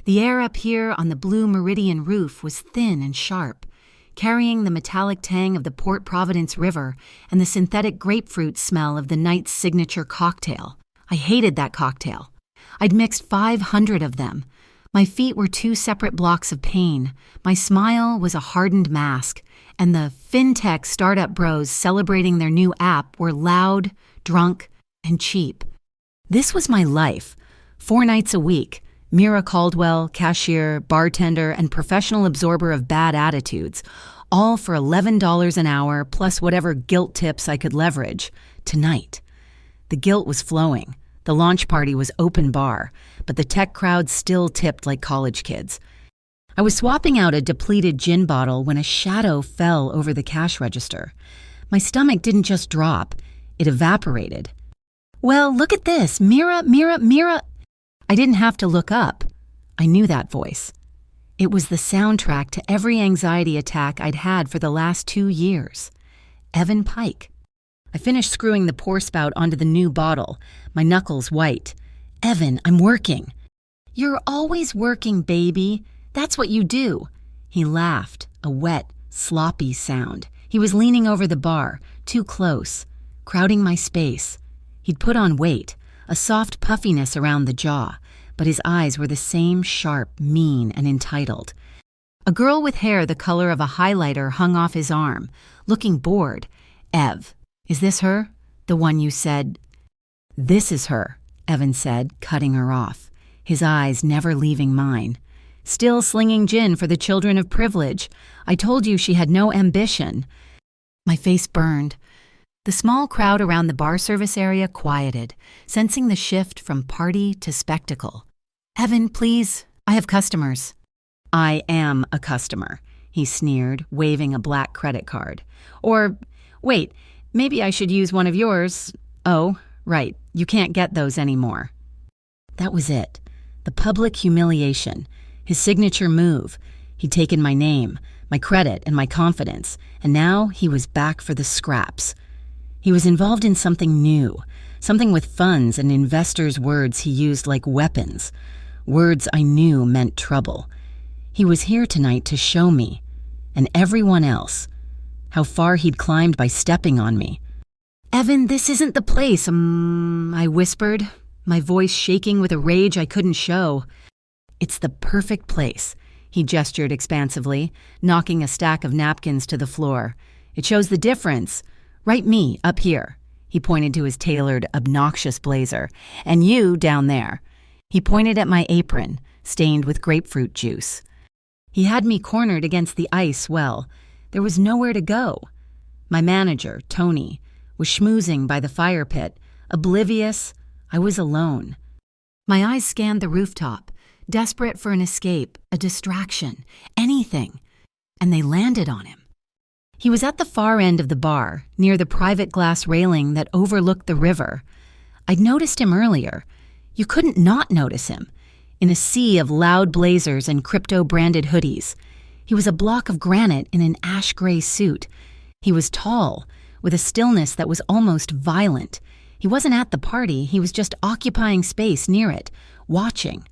The air up here on the blue meridian roof was thin and sharp, carrying the metallic tang of the Port Providence River and the synthetic grapefruit smell of the night's signature cocktail. I hated that cocktail. I'd mixed 500 of them. My feet were 2 separate blocks of pain. My smile was a hardened mask, and the fintech startup bros celebrating their new app were loud, drunk, and cheap. This was my life. 4 nights a week. Mira Caldwell, cashier, bartender, and professional absorber of bad attitudes, all for $11 an hour plus whatever guilt tips I could leverage. Tonight. The guilt was flowing. The launch party was open bar, but the tech crowd still tipped like college kids. I was swapping out a depleted gin bottle when a shadow fell over the cash register. My stomach didn't just drop, it evaporated. "Well, look at this, Mira, Mira, Mira." I didn't have to look up. I knew that voice. It was the soundtrack to every anxiety attack I'd had for the last 2 years. Evan Pike. I finished screwing the pour spout onto the new bottle, my knuckles white. "Evan, I'm working." "You're always working, baby. That's what you do." He laughed, a wet, sloppy sound. He was leaning over the bar, too close, crowding my space. He'd put on weight, a soft puffiness around the jaw, but his eyes were the same sharp, mean, and entitled. A girl with hair the color of a highlighter hung off his arm, looking bored. "Ev, is this her? The one you said?" "This is her," Evan said, cutting her off, his eyes never leaving mine. "Still slinging gin for the children of privilege. I told you she had no ambition." My face burned. The small crowd around the bar service area quieted, sensing the shift from party to spectacle. "Evan, please, I have customers." "I am a customer," he sneered, waving a black credit card. "Or, wait, maybe I should use one of yours. Oh, right, you can't get those anymore." That was it. The public humiliation. His signature move. He'd taken my name, my credit, and my confidence, and now he was back for the scraps. He was involved in something new, something with funds and investors' words he used like weapons, words I knew meant trouble. He was here tonight to show me, and everyone else, how far he'd climbed by stepping on me. "Evan, this isn't the place, I whispered, my voice shaking with a rage I couldn't show. "It's the perfect place," he gestured expansively, knocking a stack of napkins to the floor. "It shows the difference. Right me, up here." He pointed to his tailored, obnoxious blazer. "And you, down there." He pointed at my apron, stained with grapefruit juice. He had me cornered against the ice well. There was nowhere to go. My manager, Tony, was schmoozing by the fire pit, oblivious. I was alone. My eyes scanned the rooftop, desperate for an escape, a distraction, anything, and they landed on him. He was at the far end of the bar, near the private glass railing that overlooked the river. I'd noticed him earlier. You couldn't not notice him. In a sea of loud blazers and crypto-branded hoodies. He was a block of granite in an ash-gray suit. He was tall, with a stillness that was almost violent. He wasn't at the party, he was just occupying space near it, watching.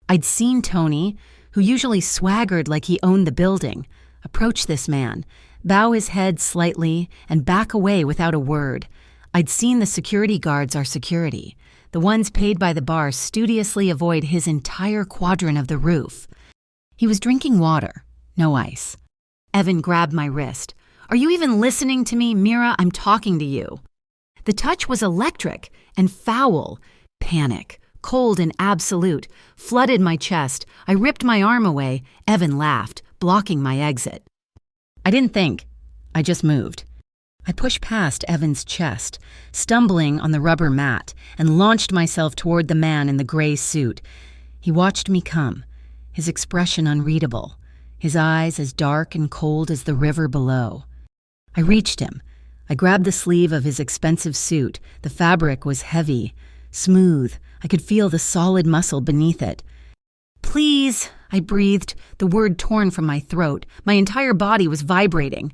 I'd seen Tony, who usually swaggered like he owned the building, approach this man, bow his head slightly, and back away without a word. I'd seen the security guards our security, the ones paid by the bar studiously avoid his entire quadrant of the roof. He was drinking water, no ice. Evan grabbed my wrist. "Are you even listening to me, Mira? I'm talking to you." The touch was electric and foul. Panic, cold and absolute, flooded my chest. I ripped my arm away. Evan laughed, blocking my exit. I didn't think. I just moved. I pushed past Evan's chest, stumbling on the rubber mat, and launched myself toward the man in the gray suit. He watched me come, his expression unreadable, his eyes as dark and cold as the river below. I reached him. I grabbed the sleeve of his expensive suit. The fabric was heavy, smooth. I could feel the solid muscle beneath it. "Please," I breathed, the word torn from my throat. My entire body was vibrating.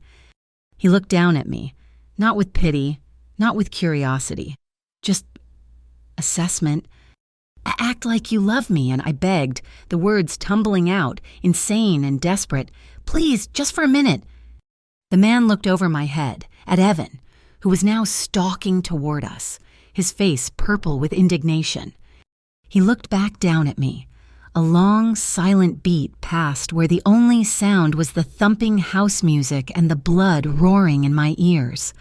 He looked down at me, not with pity, not with curiosity, just assessment. Act like you love me," and I begged, the words tumbling out, insane and desperate. "Please, just for a minute." The man looked over my head, at Evan, who was now stalking toward us, his face purple with indignation. He looked back down at me. A long, silent beat passed where the only sound was the thumping house music and the blood roaring in my ears.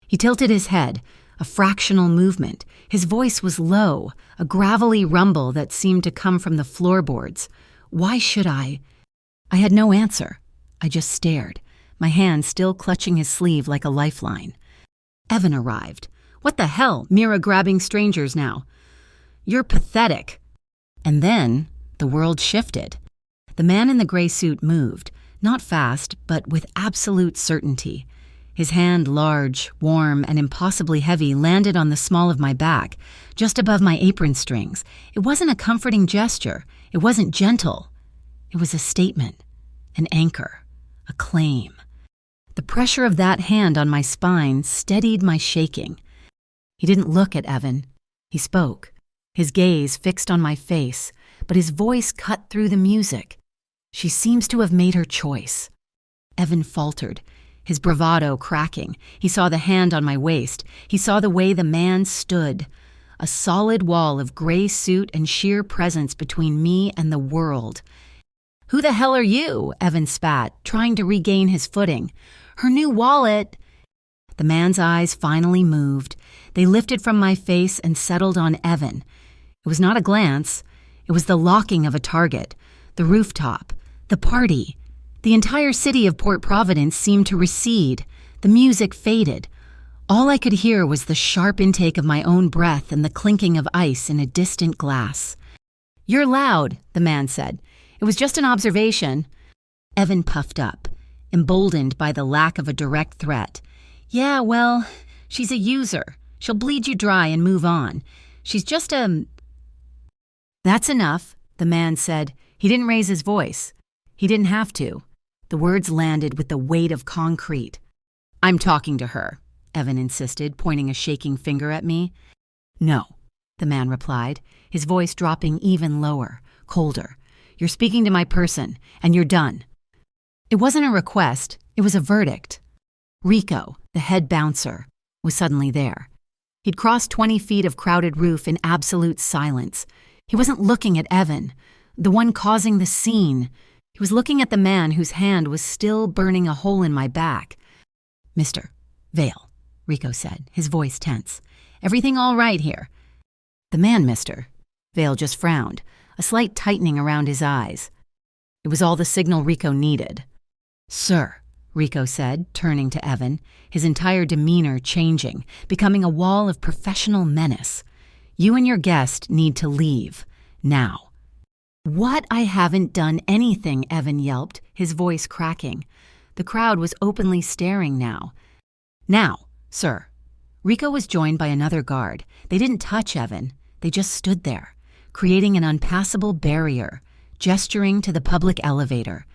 He tilted his head, a fractional movement. His voice was low, a gravelly rumble that seemed to come from the floorboards. Why should I? I had no answer. I just stared, my hand still clutching his sleeve like a lifeline. Evan arrived. "What the hell, mirror-grabbing strangers now?" "You're pathetic." And then the world shifted. The man in the gray suit moved, not fast, but with absolute certainty. His hand, large, warm, and impossibly heavy, landed on the small of my back, just above my apron strings. It wasn't a comforting gesture. It wasn't gentle. It was a statement, an anchor, a claim. The pressure of that hand on my spine steadied my shaking. He didn't look at Evan. He spoke, his gaze fixed on my face, but his voice cut through the music. "She seems to have made her choice." Evan faltered, his bravado cracking. He saw the hand on my waist. He saw the way the man stood, a solid wall of gray suit and sheer presence between me and the world. "Who the hell are you?" Evan spat, trying to regain his footing. "Her new wallet." The man's eyes finally moved. They lifted from my face and settled on Evan. It was not a glance. It was the locking of a target, the rooftop, the party. The entire city of Port Providence seemed to recede. The music faded. All I could hear was the sharp intake of my own breath and the clinking of ice in a distant glass. "You're loud," the man said. "It was just an observation." Evan puffed up, emboldened by the lack of a direct threat. "Yeah, well, she's a user. She'll bleed you dry and move on. She's just a—" "That's enough," the man said. He didn't raise his voice. He didn't have to. The words landed with the weight of concrete. "I'm talking to her," Evan insisted, pointing a shaking finger at me. "No," the man replied, his voice dropping even lower, colder. "You're speaking to my person, and you're done." It wasn't a request, it was a verdict. Rico, the head bouncer, was suddenly there. He'd crossed 20 feet of crowded roof in absolute silence. He wasn't looking at Evan, the one causing the scene. He was looking at the man whose hand was still burning a hole in my back. "Mr. Vale," Rico said, his voice tense. "Everything all right here?" "The man, mister." Vale just frowned, a slight tightening around his eyes. It was all the signal Rico needed. "Sir," Rico said, turning to Evan, his entire demeanor changing, becoming a wall of professional menace. "You and your guest need to leave, now." "What? I haven't done anything," Evan yelped, his voice cracking. The crowd was openly staring now. "Now, sir." Rico was joined by another guard. They didn't touch Evan. They just stood there, creating an unpassable barrier, gesturing to the public elevator.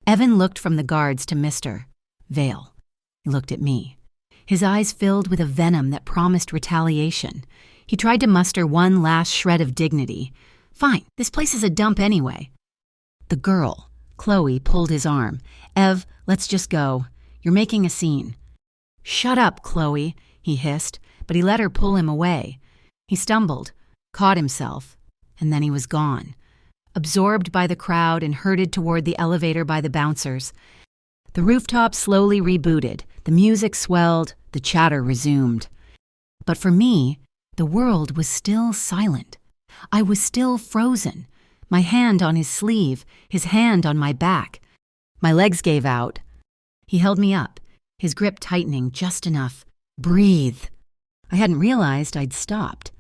Evan looked from the guards to Mr. Vale. He looked at me. His eyes filled with a venom that promised retaliation. He tried to muster one last shred of dignity. "Fine, this place is a dump anyway." The girl, Chloe, pulled his arm. "Ev, let's just go. You're making a scene." "Shut up, Chloe," he hissed, but he let her pull him away. He stumbled, caught himself, and then he was gone, absorbed by the crowd and herded toward the elevator by the bouncers. The rooftop slowly rebooted, the music swelled, the chatter resumed. But for me, the world was still silent. I was still frozen, my hand on his sleeve, his hand on my back. My legs gave out. He held me up, his grip tightening just enough. "Breathe." I hadn't realized I'd stopped.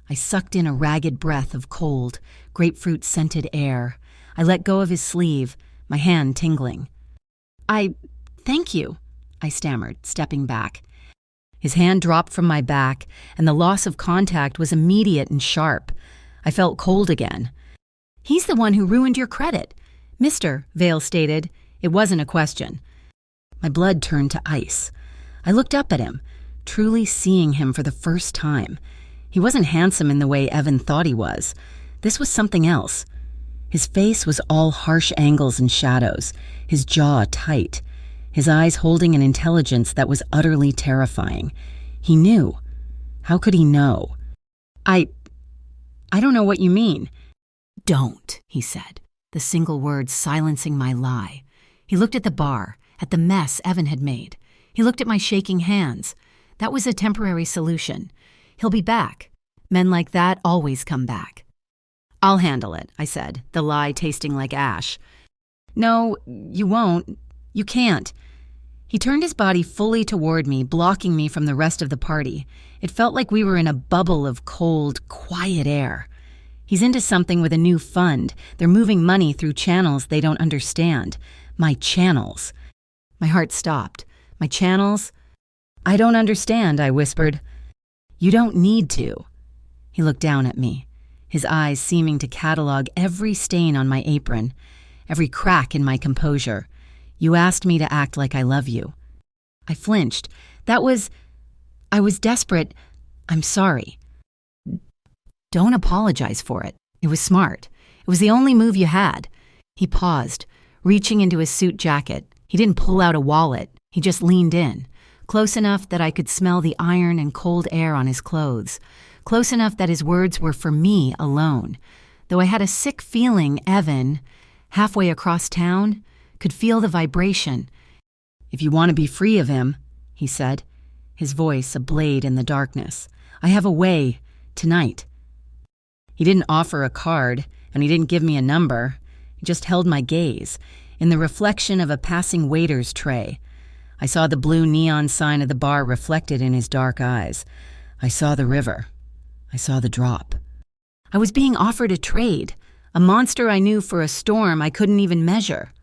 I sucked in a ragged breath of cold, grapefruit-scented air. I let go of his sleeve, my hand tingling. Thank you," I stammered, stepping back. His hand dropped from my back, and the loss of contact was immediate and sharp. I felt cold again. "He's the one who ruined your credit." "Mr." Vale stated. It wasn't a question. My blood turned to ice. I looked up at him, truly seeing him for the first time. He wasn't handsome in the way Evan thought he was. This was something else. His face was all harsh angles and shadows, his jaw tight, his eyes holding an intelligence that was utterly terrifying. He knew. How could he know? I don't know what you mean. Don't, he said, the single word silencing my lie. He looked at the bar, at the mess Evan had made. He looked at my shaking hands. That was a temporary solution. He'll be back. Men like that always come back. I'll handle it, I said, the lie tasting like ash. No, you won't. You can't. He turned his body fully toward me, blocking me from the rest of the party. It felt like we were in a bubble of cold, quiet air. He's into something with a new fund. They're moving money through channels they don't understand. My channels. My heart stopped. My channels? I don't understand, I whispered. You don't need to. He looked down at me, his eyes seeming to catalog every stain on my apron, every crack in my composure. You asked me to act like I love you. I flinched. I was desperate. I'm sorry. Don't apologize for it. It was smart. It was the only move you had. He paused, reaching into his suit jacket. He didn't pull out a wallet. He just leaned in, close enough that I could smell the iron and cold air on his clothes, close enough that his words were for me alone, though I had a sick feeling Evan, halfway across town, could feel the vibration. If you want to be free of him, he said, his voice a blade in the darkness, I have a way, tonight. He didn't offer a card, and he didn't give me a number. He just held my gaze, in the reflection of a passing waiter's tray. I saw the blue neon sign of the bar reflected in his dark eyes. I saw the river. I saw the drop. I was being offered a trade, a monster I knew for a storm I couldn't even measure.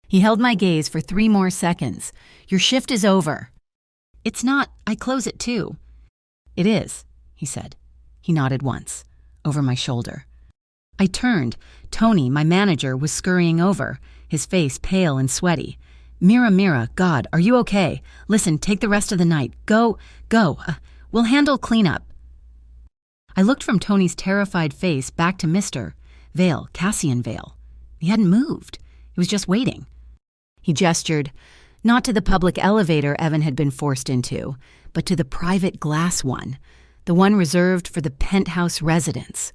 He held my gaze for 3 more seconds. Your shift is over. It's not. I close at 2. It is, he said. He nodded once, over my shoulder. I turned. Tony, my manager, was scurrying over, his face pale and sweaty. Mira, God, are you okay? Listen, take the rest of the night. Go. We'll handle cleanup. I looked from Tony's terrified face back to Mr. Vale, Cassian Vale. He hadn't moved. He was just waiting. He gestured, not to the public elevator Evan had been forced into, but to the private glass one, the one reserved for the penthouse residents.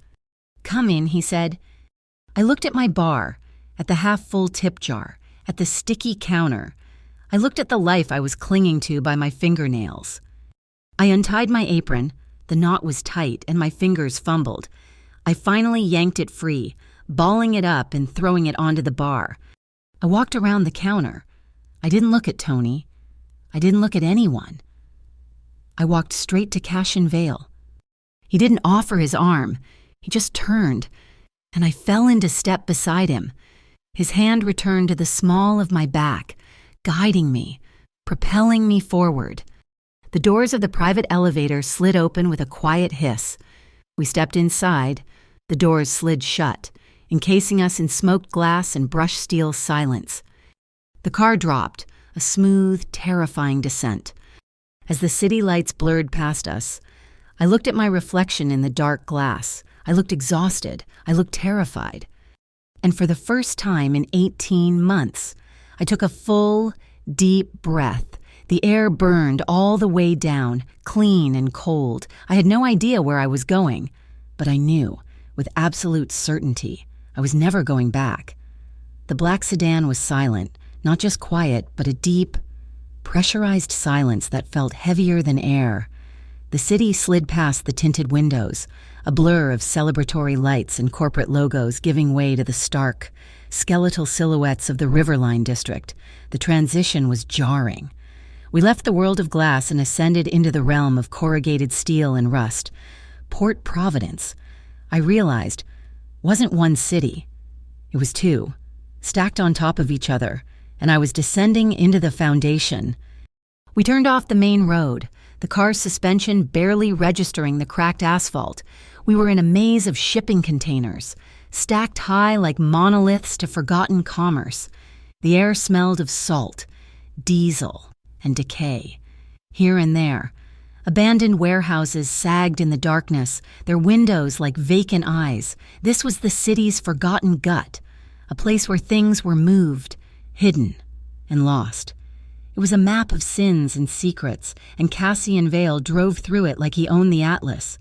Come in, he said. I looked at my bar, at the half-full tip jar, at the sticky counter. I looked at the life I was clinging to by my fingernails. I untied my apron. The knot was tight, and my fingers fumbled. I finally yanked it free, balling it up and throwing it onto the bar. I walked around the counter. I didn't look at Tony. I didn't look at anyone. I walked straight to Cassian Vale. He didn't offer his arm. He just turned, and I fell into step beside him. His hand returned to the small of my back, guiding me, propelling me forward. The doors of the private elevator slid open with a quiet hiss. We stepped inside. The doors slid shut, encasing us in smoked glass and brushed steel silence. The car dropped, a smooth, terrifying descent. As the city lights blurred past us, I looked at my reflection in the dark glass. I looked exhausted. I looked terrified. And for the first time in 18 months, I took a full, deep breath. The air burned all the way down, clean and cold. I had no idea where I was going, but I knew, with absolute certainty, I was never going back. The black sedan was silent, not just quiet, but a deep, pressurized silence that felt heavier than air. The city slid past the tinted windows, a blur of celebratory lights and corporate logos giving way to the stark, skeletal silhouettes of the Riverline district. The transition was jarring. We left the world of glass and ascended into the realm of corrugated steel and rust. Port Providence, I realized, wasn't one city. It was 2, stacked on top of each other, and I was descending into the foundation. We turned off the main road, the car's suspension barely registering the cracked asphalt. We were in a maze of shipping containers, stacked high like monoliths to forgotten commerce. The air smelled of salt, diesel, and decay. Here and there, Abandoned warehouses sagged in the darkness, their windows like vacant eyes. This was the city's forgotten gut, a place where things were moved, hidden, and lost. It was a map of sins and secrets, and Cassian Vale drove through it like he owned the atlas.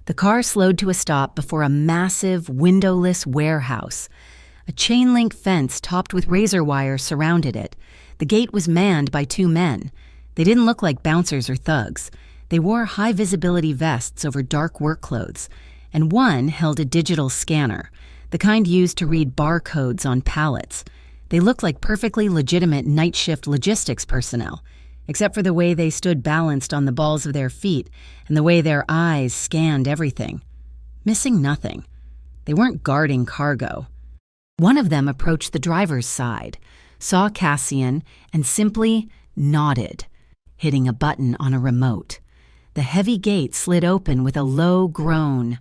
The car slowed to a stop before a massive, windowless warehouse. A chain-link fence topped with razor wire surrounded it. The gate was manned by 2 men. They didn't look like bouncers or thugs. They wore high-visibility vests over dark work clothes, and one held a digital scanner, the kind used to read barcodes on pallets. They looked like perfectly legitimate night shift logistics personnel, except for the way they stood balanced on the balls of their feet and the way their eyes scanned everything, missing nothing. They weren't guarding cargo. One of them approached the driver's side, saw Cassian, and simply nodded, hitting a button on a remote. The heavy gate slid open with a low groan.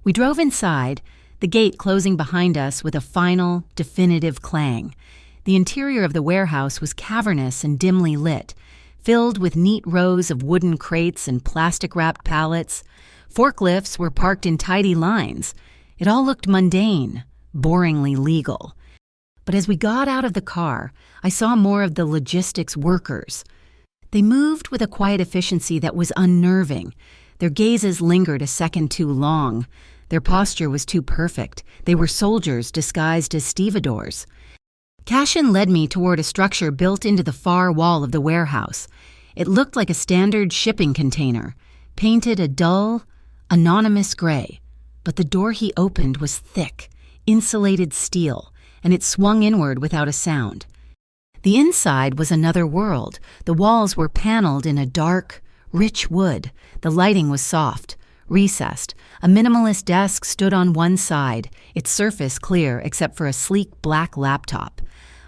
We drove inside, the gate closing behind us with a final, definitive clang. The interior of the warehouse was cavernous and dimly lit, filled with neat rows of wooden crates and plastic-wrapped pallets. Forklifts were parked in tidy lines. It all looked mundane, boringly legal. But as we got out of the car, I saw more of the logistics workers. They moved with a quiet efficiency that was unnerving. Their gazes lingered a second too long. Their posture was too perfect. They were soldiers disguised as stevedores. Cassian led me toward a structure built into the far wall of the warehouse. It looked like a standard shipping container, painted a dull, anonymous gray. But the door he opened was thick, insulated steel, and it swung inward without a sound. The inside was another world. The walls were paneled in a dark, rich wood. The lighting was soft, recessed. A minimalist desk stood on one side, its surface clear except for a sleek black laptop.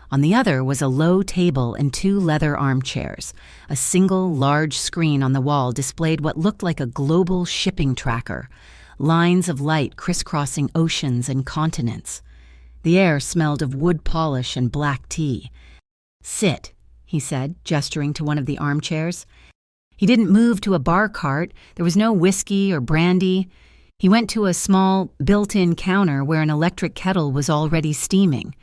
On the other was a low table and 2 leather armchairs. A single, large screen on the wall displayed what looked like a global shipping tracker, lines of light crisscrossing oceans and continents. The air smelled of wood polish and black tea. "Sit," he said, gesturing to one of the armchairs. He didn't move to a bar cart. There was no whiskey or brandy. He went to a small, built-in counter where an electric kettle was already steaming.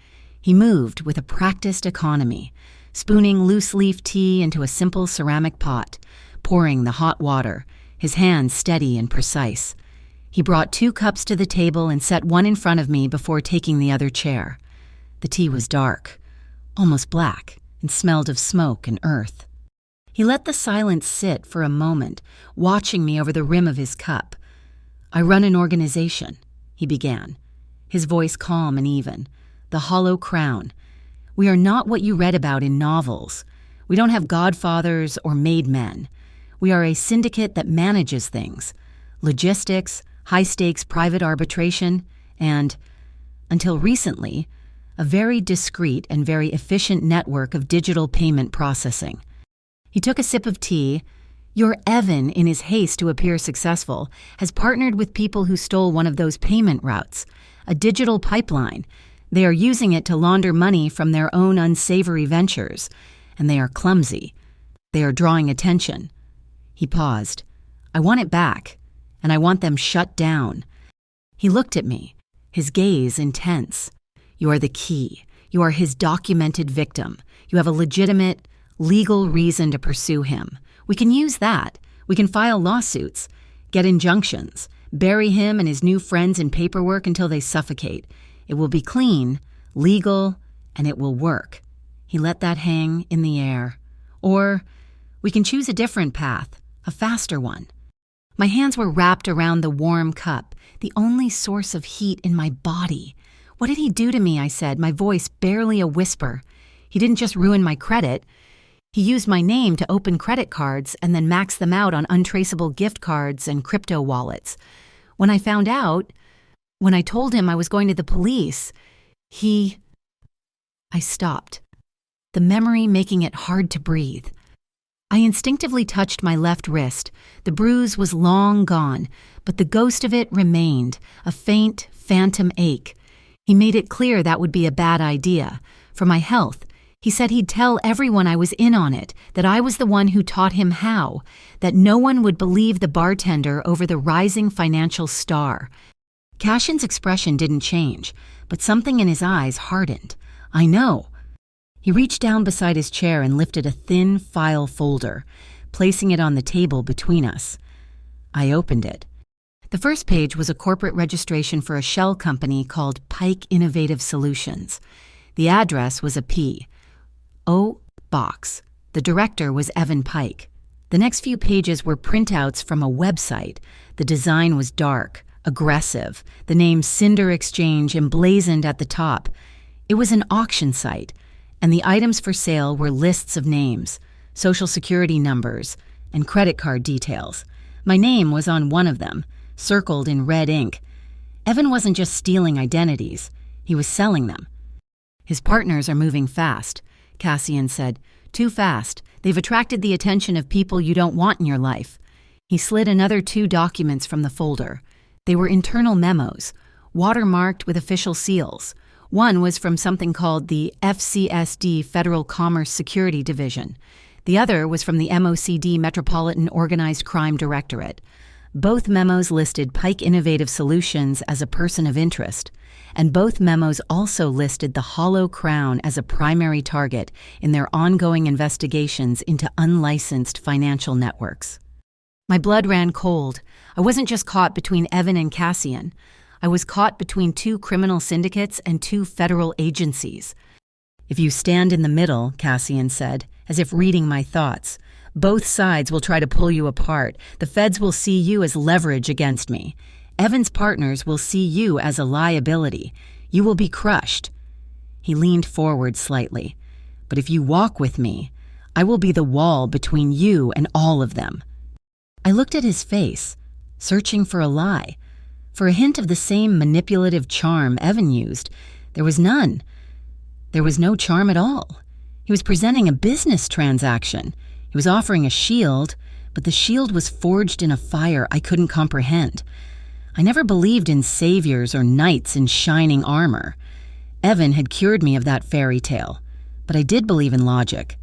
He moved with a practiced economy, spooning loose-leaf tea into a simple ceramic pot, pouring the hot water, his hands steady and precise. He brought 2 cups to the table and set one in front of me before taking the other chair. The tea was dark, almost black, and smelled of smoke and earth. He let the silence sit for a moment, watching me over the rim of his cup. "I run an organization," he began, his voice calm and even. "The Hollow Crown. We are not what you read about in novels. We don't have godfathers or made men. We are a syndicate that manages things. Logistics, high-stakes private arbitration, and, until recently, a very discreet and very efficient network of digital payment processing." He took a sip of tea. "Your Evan, in his haste to appear successful, has partnered with people who stole one of those payment routes, a digital pipeline. They are using it to launder money from their own unsavory ventures, and they are clumsy. They are drawing attention." He paused. "I want it back, and I want them shut down." He looked at me, his gaze intense. "You are the key. You are his documented victim. You have a legitimate, legal reason to pursue him. We can use that. We can file lawsuits, get injunctions, bury him and his new friends in paperwork until they suffocate. It will be clean, legal, and it will work." He let that hang in the air. "Or we can choose a different path, a faster one." My hands were wrapped around the warm cup, the only source of heat in my body. "What did he do to me?" I said, my voice barely a whisper. "He didn't just ruin my credit. He used my name to open credit cards and then max them out on untraceable gift cards and crypto wallets. When I found out, when I told him I was going to the police, he—" I stopped, the memory making it hard to breathe. I instinctively touched my left wrist. The bruise was long gone, but the ghost of it remained, a faint, phantom ache. He made it clear that would be a bad idea. For my health, He said he'd tell everyone I was in on it, that I was the one who taught him how, that no one would believe the bartender over the rising financial star. Cashin's expression didn't change, but something in his eyes hardened. I know. He reached down beside his chair and lifted a thin file folder, placing it on the table between us. I opened it. The first page was a corporate registration for a shell company called Pike Innovative Solutions. The address was a P.O. Box. The director was Evan Pike. The next few pages were printouts from a website. The design was dark, aggressive, the name Cinder Exchange emblazoned at the top. It was an auction site, and the items for sale were lists of names, social security numbers, and credit card details. My name was on one of them, circled in red ink. Evan wasn't just stealing identities, he was selling them. His partners are moving fast, Cassian said. Too fast. They've attracted the attention of people you don't want in your life. He slid another 2 documents from the folder. They were internal memos, watermarked with official seals. One was from something called the FCSD Federal Commerce Security Division. The other was from the MOCD Metropolitan Organized Crime Directorate. Both memos listed Pike Innovative Solutions as a person of interest, and both memos also listed the Hollow Crown as a primary target in their ongoing investigations into unlicensed financial networks. My blood ran cold. I wasn't just caught between Evan and Cassian. I was caught between 2 criminal syndicates and 2 federal agencies. If you stand in the middle, Cassian said, as if reading my thoughts, both sides will try to pull you apart. The feds will see you as leverage against me. Evan's partners will see you as a liability. You will be crushed. He leaned forward slightly. But if you walk with me, I will be the wall between you and all of them. I looked at his face, searching for a lie. For a hint of the same manipulative charm Evan used, there was none. There was no charm at all. He was presenting a business transaction. He was offering a shield, but the shield was forged in a fire I couldn't comprehend. I never believed in saviors or knights in shining armor. Evan had cured me of that fairy tale, but I did believe in logic.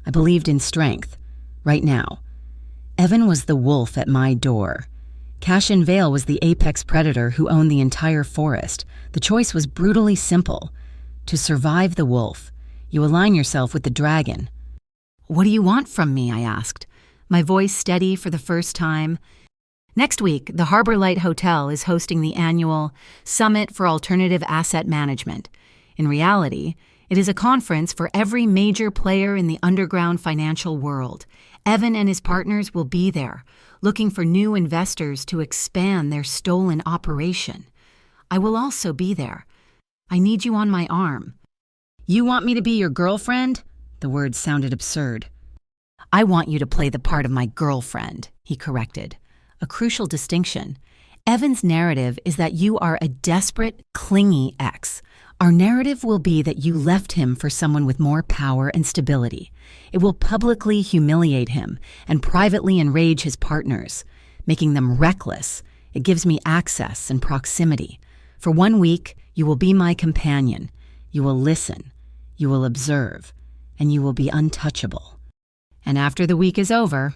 I believed in strength. Right now. Evan was the wolf at my door. Cashin Vale was the apex predator who owned the entire forest. The choice was brutally simple. To survive the wolf, you align yourself with the dragon. What do you want from me? I asked, my voice steady for the first time. Next week, the Harbor Light Hotel is hosting the annual Summit for Alternative Asset Management. In reality, it is a conference for every major player in the underground financial world. Evan and his partners will be there, looking for new investors to expand their stolen operation. I will also be there. I need you on my arm. You want me to be your girlfriend? The words sounded absurd. I want you to play the part of my girlfriend, he corrected. A crucial distinction. Evan's narrative is that you are a desperate, clingy ex. Our narrative will be that you left him for someone with more power and stability. It will publicly humiliate him and privately enrage his partners, making them reckless. It gives me access and proximity. For 1 week, you will be my companion. You will listen. You will observe. And you will be untouchable. And after the week is over,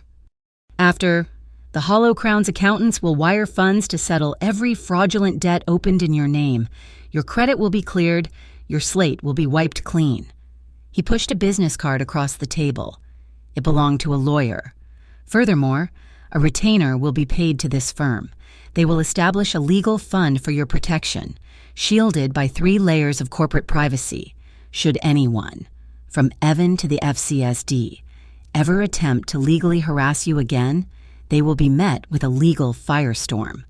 the Hollow Crown's accountants will wire funds to settle every fraudulent debt opened in your name. Your credit will be cleared. Your slate will be wiped clean. He pushed a business card across the table. It belonged to a lawyer. Furthermore, a retainer will be paid to this firm. They will establish a legal fund for your protection, shielded by 3 layers of corporate privacy. Should anyone, from Evan to the FCSD, ever attempt to legally harass you again, they will be met with a legal firestorm.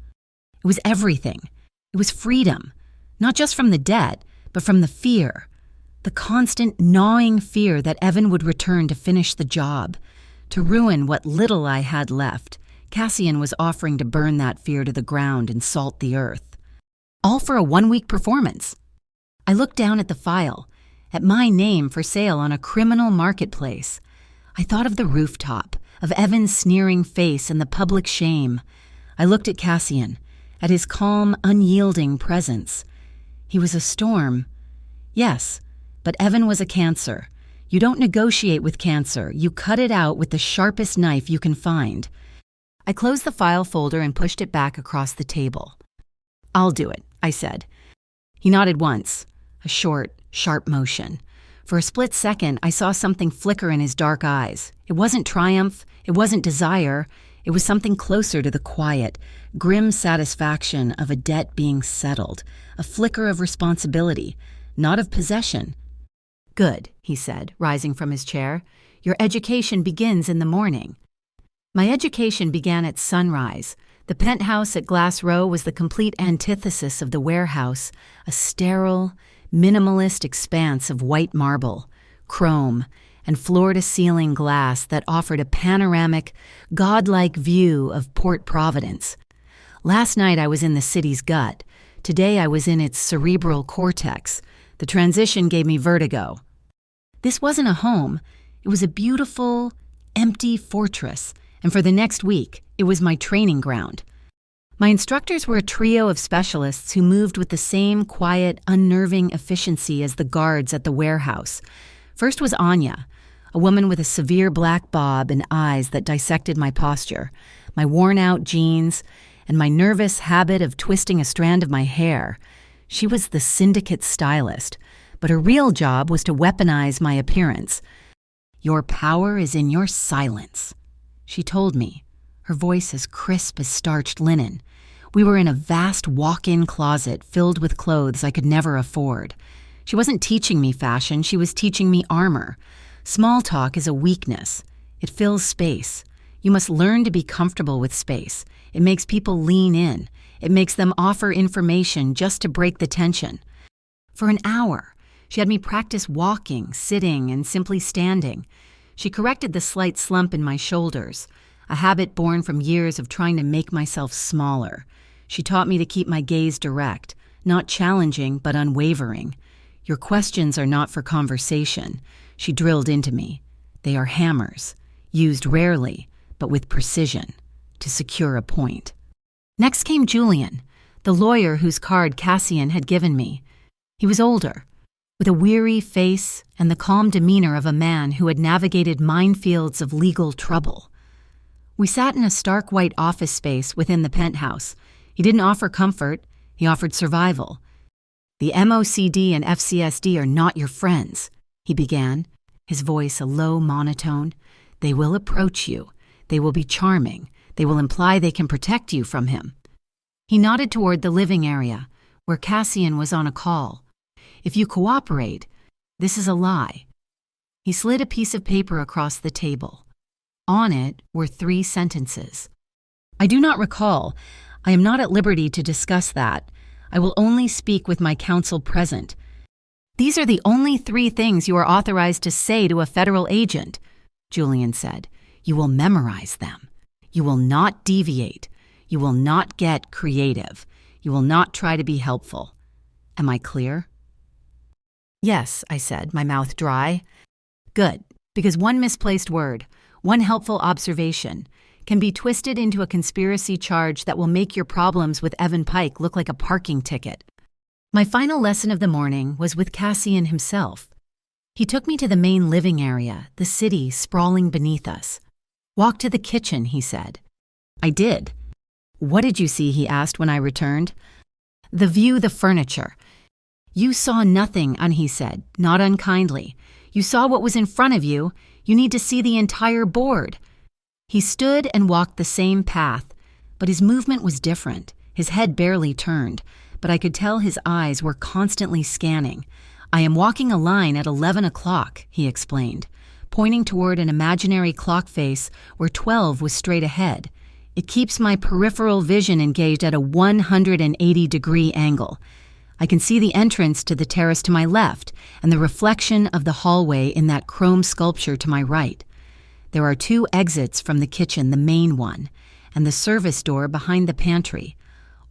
It was everything. It was freedom, not just from the debt, but from the fear, the constant gnawing fear that Evan would return to finish the job, to ruin what little I had left. Cassian was offering to burn that fear to the ground and salt the earth. All for a 1-week performance. I looked down at the file, at my name for sale on a criminal marketplace. I thought of the rooftop, of Evan's sneering face and the public shame. I looked at Cassian, at his calm, unyielding presence. He was a storm. Yes, but Evan was a cancer. You don't negotiate with cancer. You cut it out with the sharpest knife you can find. I closed the file folder and pushed it back across the table. I'll do it, I said. He nodded once, a short, sharp motion. For a split second, I saw something flicker in his dark eyes. It wasn't triumph, it wasn't desire, it was something closer to the quiet, grim satisfaction of a debt being settled, a flicker of responsibility, not of possession. Good, he said, rising from his chair. Your education begins in the morning. My education began at sunrise. The penthouse at Glass Row was the complete antithesis of the warehouse, a sterile, minimalist expanse of white marble, chrome, and floor-to-ceiling glass that offered a panoramic, godlike view of Port Providence. Last night I was in the city's gut. Today I was in its cerebral cortex. The transition gave me vertigo. This wasn't a home. It was a beautiful, empty fortress, and for the next week, it was my training ground. My instructors were a trio of specialists who moved with the same quiet, unnerving efficiency as the guards at the warehouse. First was Anya, a woman with a severe black bob and eyes that dissected my posture, my worn-out jeans, and my nervous habit of twisting a strand of my hair. She was the syndicate stylist, but her real job was to weaponize my appearance. Your power is in your silence, she told me, her voice as crisp as starched linen. We were in a vast walk-in closet filled with clothes I could never afford. She wasn't teaching me fashion, she was teaching me armor. Small talk is a weakness. It fills space. You must learn to be comfortable with space. It makes people lean in. It makes them offer information just to break the tension. For an hour, she had me practice walking, sitting, and simply standing. She corrected the slight slump in my shoulders, a habit born from years of trying to make myself smaller. She taught me to keep my gaze direct, not challenging but unwavering. Your questions are not for conversation, she drilled into me. They are hammers, used rarely, but with precision, to secure a point. Next came Julian, the lawyer whose card Cassian had given me. He was older, with a weary face and the calm demeanor of a man who had navigated minefields of legal trouble. We sat in a stark white office space within the penthouse. He didn't offer comfort, he offered survival. The MOCD and FCSD are not your friends, he began, his voice a low monotone. They will approach you. They will be charming. They will imply they can protect you from him. He nodded toward the living area, where Cassian was on a call. If you cooperate, this is a lie. He slid a piece of paper across the table. On it were 3 sentences. I do not recall. I am not at liberty to discuss that. I will only speak with my counsel present. These are the only 3 things you are authorized to say to a federal agent, Julian said. You will memorize them. You will not deviate. You will not get creative. You will not try to be helpful. Am I clear? Yes, I said, my mouth dry. Good, because one misplaced word, one helpful observation, can be twisted into a conspiracy charge that will make your problems with Evan Pike look like a parking ticket. My final lesson of the morning was with Cassian himself. He took me to the main living area, the city sprawling beneath us. Walk to the kitchen, he said. I did. What did you see, he asked when I returned. The view, the furniture. You saw nothing, he said, not unkindly. You saw what was in front of you. You need to see the entire board. He stood and walked the same path, but his movement was different. His head barely turned, but I could tell his eyes were constantly scanning. I am walking a line at 11 o'clock, he explained, pointing toward an imaginary clock face where 12 was straight ahead. It keeps my peripheral vision engaged at a 180-degree angle. I can see the entrance to the terrace to my left and the reflection of the hallway in that chrome sculpture to my right. There are 2 exits from the kitchen, the main one, and the service door behind the pantry.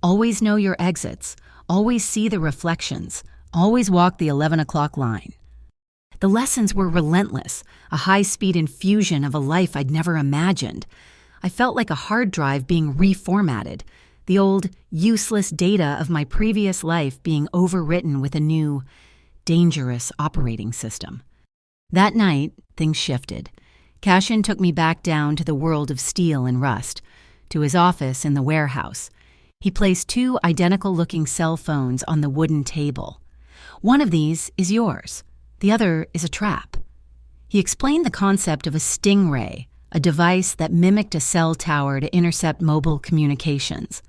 Always know your exits. Always see the reflections. Always walk the 11 o'clock line. The lessons were relentless, a high-speed infusion of a life I'd never imagined. I felt like a hard drive being reformatted, the old, useless data of my previous life being overwritten with a new, dangerous operating system. That night, things shifted. Cashin took me back down to the world of steel and rust, to his office in the warehouse. He placed 2 identical-looking cell phones on the wooden table. One of these is yours. The other is a trap. He explained the concept of a stingray, a device that mimicked a cell tower to intercept mobile communications.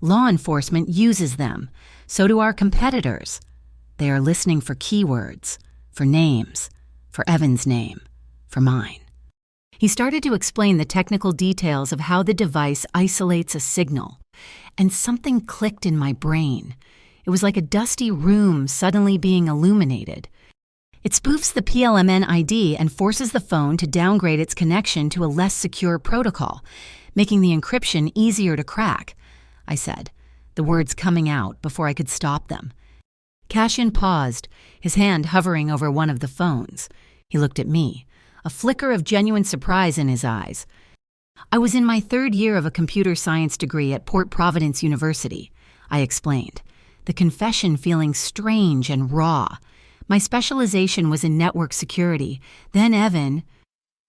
Law enforcement uses them. So do our competitors. They are listening for keywords, for names, for Evan's name, for mine. He started to explain the technical details of how the device isolates a signal, and something clicked in my brain. It was like a dusty room suddenly being illuminated. It spoofs the PLMN ID and forces the phone to downgrade its connection to a less secure protocol, making the encryption easier to crack, I said, the words coming out before I could stop them. Cashin paused, his hand hovering over one of the phones. He looked at me, a flicker of genuine surprise in his eyes. I was in my 3rd year of a computer science degree at Port Providence University, I explained, the confession feeling strange and raw. My specialization was in network security. Then Evan.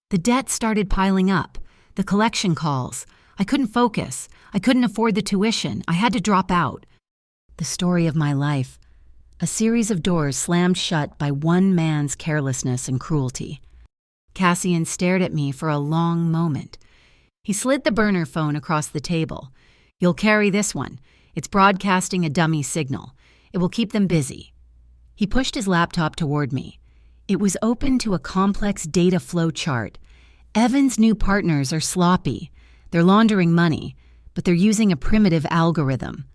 The debt started piling up, the collection calls. I couldn't focus. I couldn't afford the tuition. I had to drop out. The story of my life. A series of doors slammed shut by one man's carelessness and cruelty. Cassian stared at me for a long moment. He slid the burner phone across the table. You'll carry this one. It's broadcasting a dummy signal. It will keep them busy. He pushed his laptop toward me. It was open to a complex data flow chart. Evan's new partners are sloppy. They're laundering money, but they're using a primitive algorithm.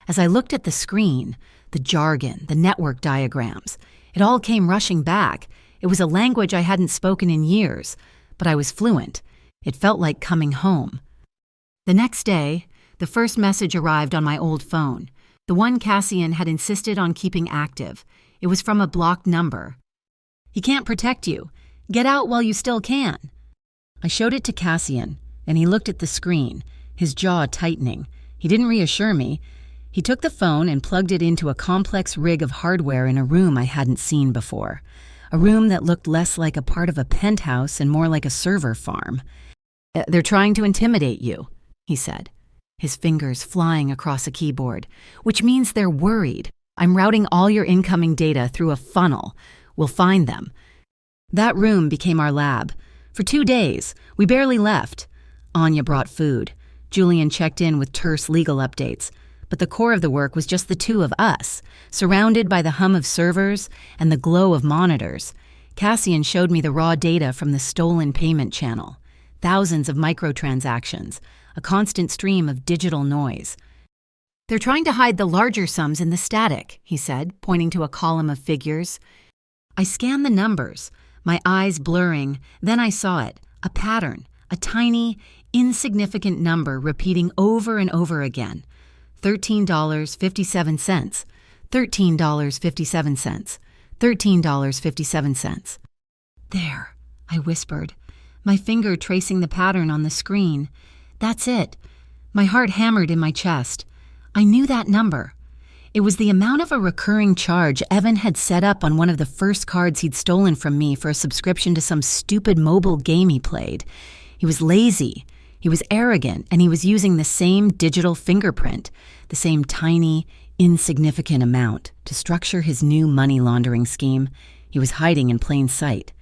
As I looked at the screen, the jargon, the network diagrams, it all came rushing back. It was a language I hadn't spoken in years, but I was fluent. It felt like coming home. The next day, the first message arrived on my old phone, the one Cassian had insisted on keeping active. It was from a blocked number. He can't protect you. Get out while you still can. I showed it to Cassian, and he looked at the screen, his jaw tightening. He didn't reassure me. He took the phone and plugged it into a complex rig of hardware in a room I hadn't seen before. A room that looked less like a part of a penthouse and more like a server farm. They're trying to intimidate you, he said, his fingers flying across a keyboard, which means they're worried. I'm routing all your incoming data through a funnel. We'll find them. That room became our lab. For 2 days, we barely left. Anya brought food. Julian checked in with terse legal updates. But the core of the work was just the 2 of us, surrounded by the hum of servers and the glow of monitors. Cassian showed me the raw data from the stolen payment channel. Thousands of microtransactions, a constant stream of digital noise. They're trying to hide the larger sums in the static, he said, pointing to a column of figures. I scanned the numbers, my eyes blurring. Then I saw it, a pattern, a tiny, insignificant number repeating over and over again. $13.57, $13.57, $13.57. There, I whispered, my finger tracing the pattern on the screen. That's it. My heart hammered in my chest. I knew that number. It was the amount of a recurring charge Evan had set up on one of the first cards he'd stolen from me for a subscription to some stupid mobile game he played. He was lazy. He was arrogant, and he was using the same digital fingerprint, the same tiny, insignificant amount, to structure his new money laundering scheme. He was hiding in plain sight.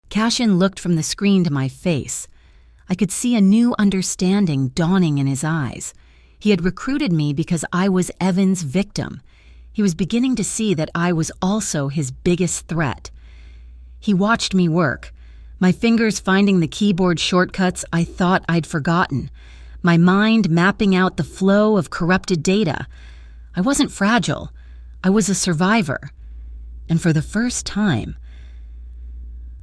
Cashin looked from the screen to my face. I could see a new understanding dawning in his eyes. He had recruited me because I was Evan's victim. He was beginning to see that I was also his biggest threat. He watched me work, my fingers finding the keyboard shortcuts I thought I'd forgotten, my mind mapping out the flow of corrupted data. I wasn't fragile. I was a survivor. And for the first time,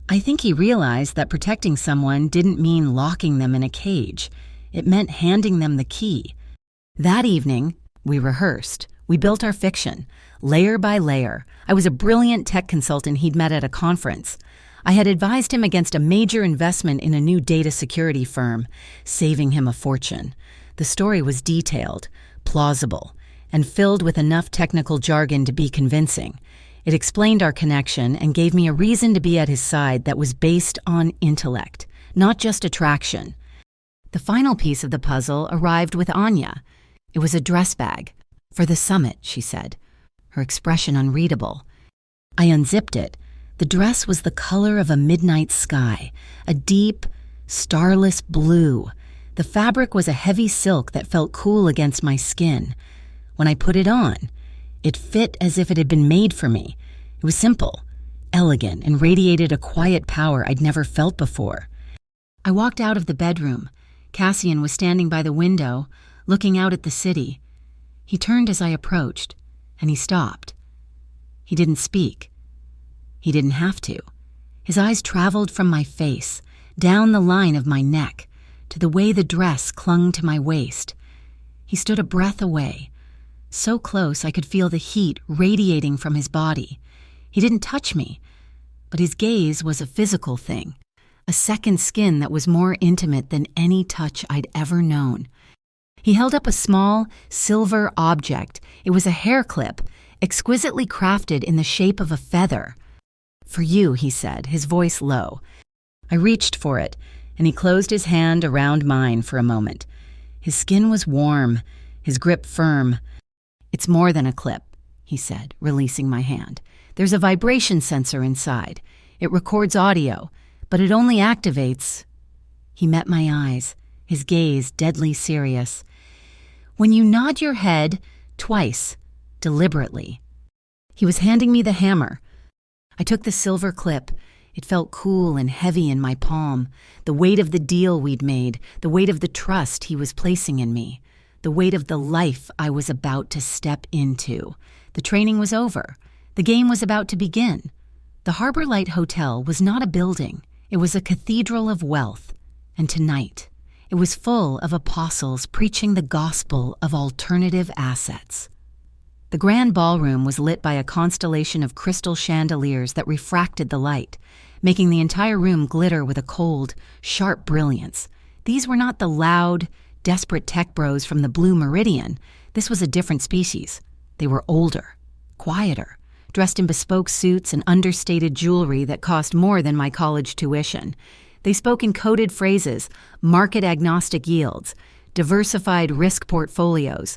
I think he realized that protecting someone didn't mean locking them in a cage. It meant handing them the key. That evening, we rehearsed. We built our fiction, layer by layer. I was a brilliant tech consultant he'd met at a conference. I had advised him against a major investment in a new data security firm, saving him a fortune. The story was detailed, plausible, and filled with enough technical jargon to be convincing. It explained our connection and gave me a reason to be at his side that was based on intellect, not just attraction. The final piece of the puzzle arrived with Anya. It was a dress bag. "For the summit," she said, her expression unreadable. I unzipped it. The dress was the color of a midnight sky, a deep, starless blue. The fabric was a heavy silk that felt cool against my skin. When I put it on, it fit as if it had been made for me. It was simple, elegant, and radiated a quiet power I'd never felt before. I walked out of the bedroom. Cassian was standing by the window, looking out at the city. He turned as I approached, and he stopped. He didn't speak. He didn't have to. His eyes traveled from my face, down the line of my neck, to the way the dress clung to my waist. He stood a breath away, so close I could feel the heat radiating from his body. He didn't touch me, but his gaze was a physical thing, a second skin that was more intimate than any touch I'd ever known. He held up a small, silver object. It was a hair clip, exquisitely crafted in the shape of a feather. "For you," he said, his voice low. I reached for it, and he closed his hand around mine for a moment. His skin was warm, his grip firm. "It's more than a clip," he said, releasing my hand. "There's a vibration sensor inside. It records audio, but it only activates—" He met my eyes, his gaze deadly serious. "When you nod your head twice, deliberately." He was handing me the hammer. I took the silver clip. It felt cool and heavy in my palm, the weight of the deal we'd made, the weight of the trust he was placing in me, the weight of the life I was about to step into. The training was over. The game was about to begin. The Harbor Light Hotel was not a building. It was a cathedral of wealth. And tonight, it was full of apostles preaching the gospel of alternative assets. The grand ballroom was lit by a constellation of crystal chandeliers that refracted the light, making the entire room glitter with a cold, sharp brilliance. These were not the loud, desperate tech bros from the Blue Meridian. This was a different species. They were older, quieter, dressed in bespoke suits and understated jewelry that cost more than my college tuition. They spoke in coded phrases, market-agnostic yields, diversified risk portfolios,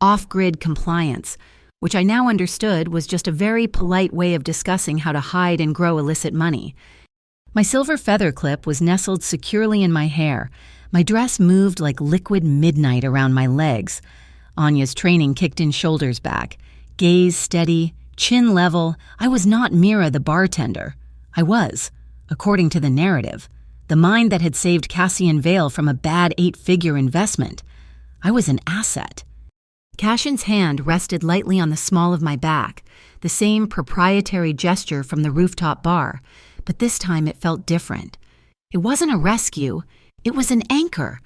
off-grid compliance, which I now understood was just a very polite way of discussing how to hide and grow illicit money. My silver feather clip was nestled securely in my hair. My dress moved like liquid midnight around my legs. Anya's training kicked in shoulders back. Gaze steady, chin level. I was not Mira the bartender. I was, according to the narrative, the mind that had saved Cassian Vale from a bad 8-figure investment. I was an asset. Cassian's hand rested lightly on the small of my back, the same proprietary gesture from the rooftop bar, but this time it felt different. It wasn't a rescue, it was an anchor.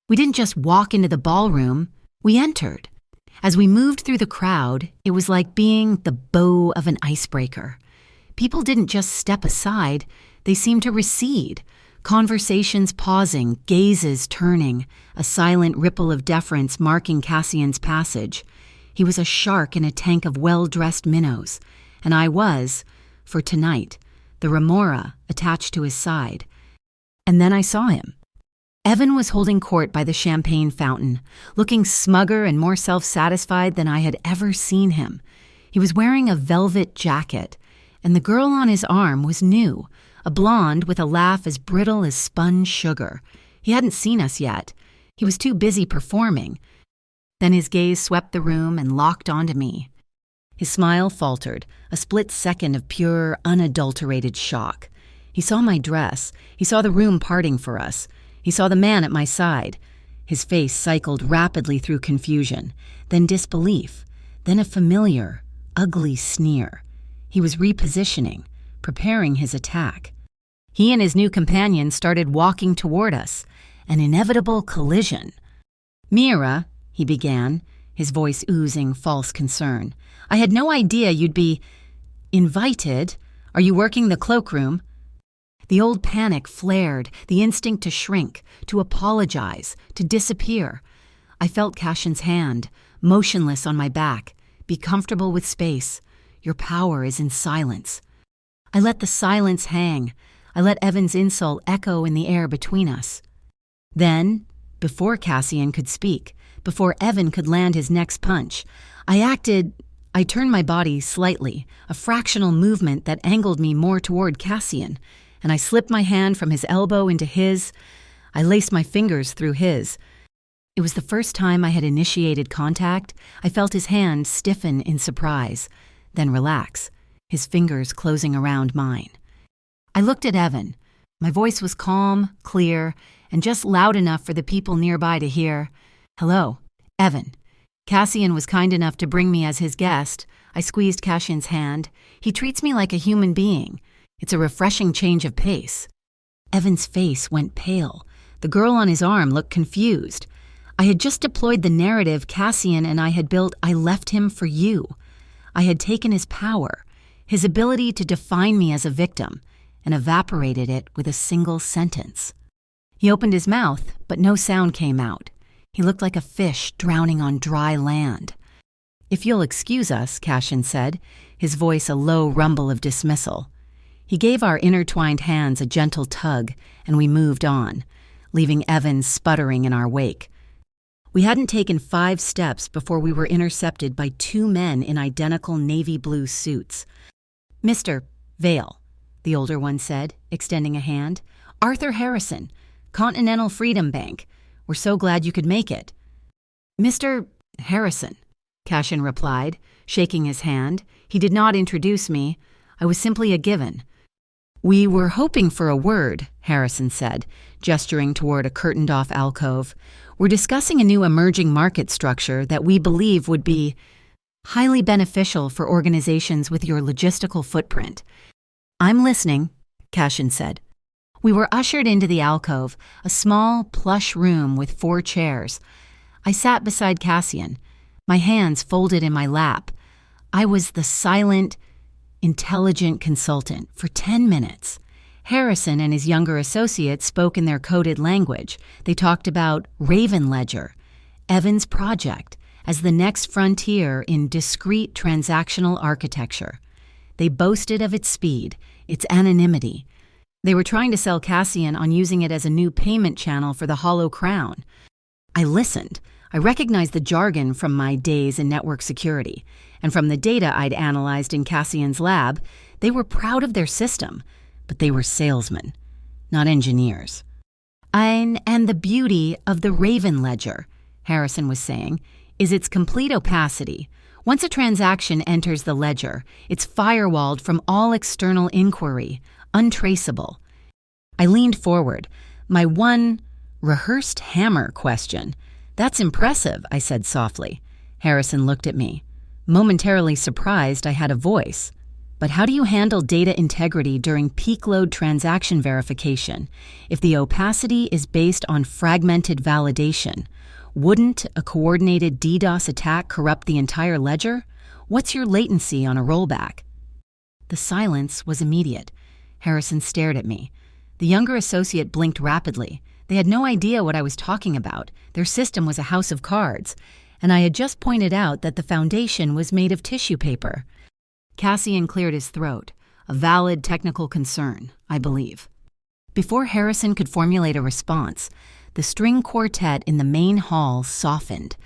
We didn't just walk into the ballroom, we entered. As we moved through the crowd, it was like being the bow of an icebreaker. People didn't just step aside, they seemed to recede. Conversations pausing, gazes turning, a silent ripple of deference marking Cassian's passage. He was a shark in a tank of well-dressed minnows, and I was, for tonight, the remora attached to his side. And then I saw him. Evan was holding court by the champagne fountain, looking smugger and more self-satisfied than I had ever seen him. He was wearing a velvet jacket, and the girl on his arm was new, a blonde with a laugh as brittle as spun sugar. He hadn't seen us yet. He was too busy performing. Then his gaze swept the room and locked onto me. His smile faltered, a split second of pure, unadulterated shock. He saw my dress. He saw the room parting for us. He saw the man at my side. His face cycled rapidly through confusion, then disbelief, then a familiar, ugly sneer. He was repositioning, preparing his attack. He and his new companion started walking toward us, an inevitable collision. "Mira," he began, his voice oozing false concern, "I had no idea you'd be invited. Are you working the cloakroom?" The old panic flared, the instinct to shrink, to apologize, to disappear. I felt Cassian's hand, motionless on my back. "Be comfortable with space. Your power is in silence." I let the silence hang. I let Evan's insult echo in the air between us. Then, before Cassian could speak, before Evan could land his next punch, I turned my body slightly, a fractional movement that angled me more toward Cassian, and I slipped my hand from his elbow into his. I laced my fingers through his. It was the first time I had initiated contact. I felt his hand stiffen in surprise, then relax, his fingers closing around mine. I looked at Evan. My voice was calm, clear, and just loud enough for the people nearby to hear. "Hello, Evan." Cassian was kind enough to bring me as his guest. I squeezed Cassian's hand. He treats me like a human being. It's a refreshing change of pace. Evan's face went pale. The girl on his arm looked confused. I had just deployed the narrative Cassian and I had built. I left him for you. I had taken his power, his ability to define me as a victim, and evaporated it with a single sentence. He opened his mouth, but no sound came out. He looked like a fish drowning on dry land. "If you'll excuse us," Cassian said, his voice a low rumble of dismissal. He gave our intertwined hands a gentle tug, and we moved on, leaving Evan sputtering in our wake. We hadn't taken 5 steps before we were intercepted by 2 men in identical navy blue suits. "Mr. Vale," the older one said, extending a hand. "Arthur Harrison, Continental Freedom Bank. We're so glad you could make it." "Mr. Harrison," Cassian replied, shaking his hand. He did not introduce me. I was simply a given. "We were hoping for a word," Harrison said, gesturing toward a curtained-off alcove. "We're discussing a new emerging market structure that we believe would be highly beneficial for organizations with your logistical footprint." "I'm listening," Cassian said. We were ushered into the alcove, a small, plush room with 4 chairs. I sat beside Cassian, my hands folded in my lap. I was the silent, intelligent consultant for 10 minutes. Harrison and his younger associates spoke in their coded language. They talked about Raven Ledger, Evan's project, as the next frontier in discrete transactional architecture. They boasted of its speed, its anonymity. They were trying to sell Cassian on using it as a new payment channel for the Hollow Crown. I listened. I recognized the jargon from my days in network security, and from the data I'd analyzed in Cassian's lab. They were proud of their system, but they were salesmen, not engineers. And the beauty of the Raven Ledger, Harrison was saying, is its complete opacity. Once a transaction enters the ledger, it's firewalled from all external inquiry, untraceable. I leaned forward, my one rehearsed hammer question. "That's impressive," I said softly. Harrison looked at me, momentarily surprised I had a voice. "But how do you handle data integrity during peak load transaction verification if the opacity is based on fragmented validation? Wouldn't a coordinated DDoS attack corrupt the entire ledger? What's your latency on a rollback?" The silence was immediate. Harrison stared at me. The younger associate blinked rapidly. They had no idea what I was talking about. Their system was a house of cards, and I had just pointed out that the foundation was made of tissue paper. Cassian cleared his throat, a valid technical concern, I believe. Before Harrison could formulate a response, the string quartet in the main hall softened,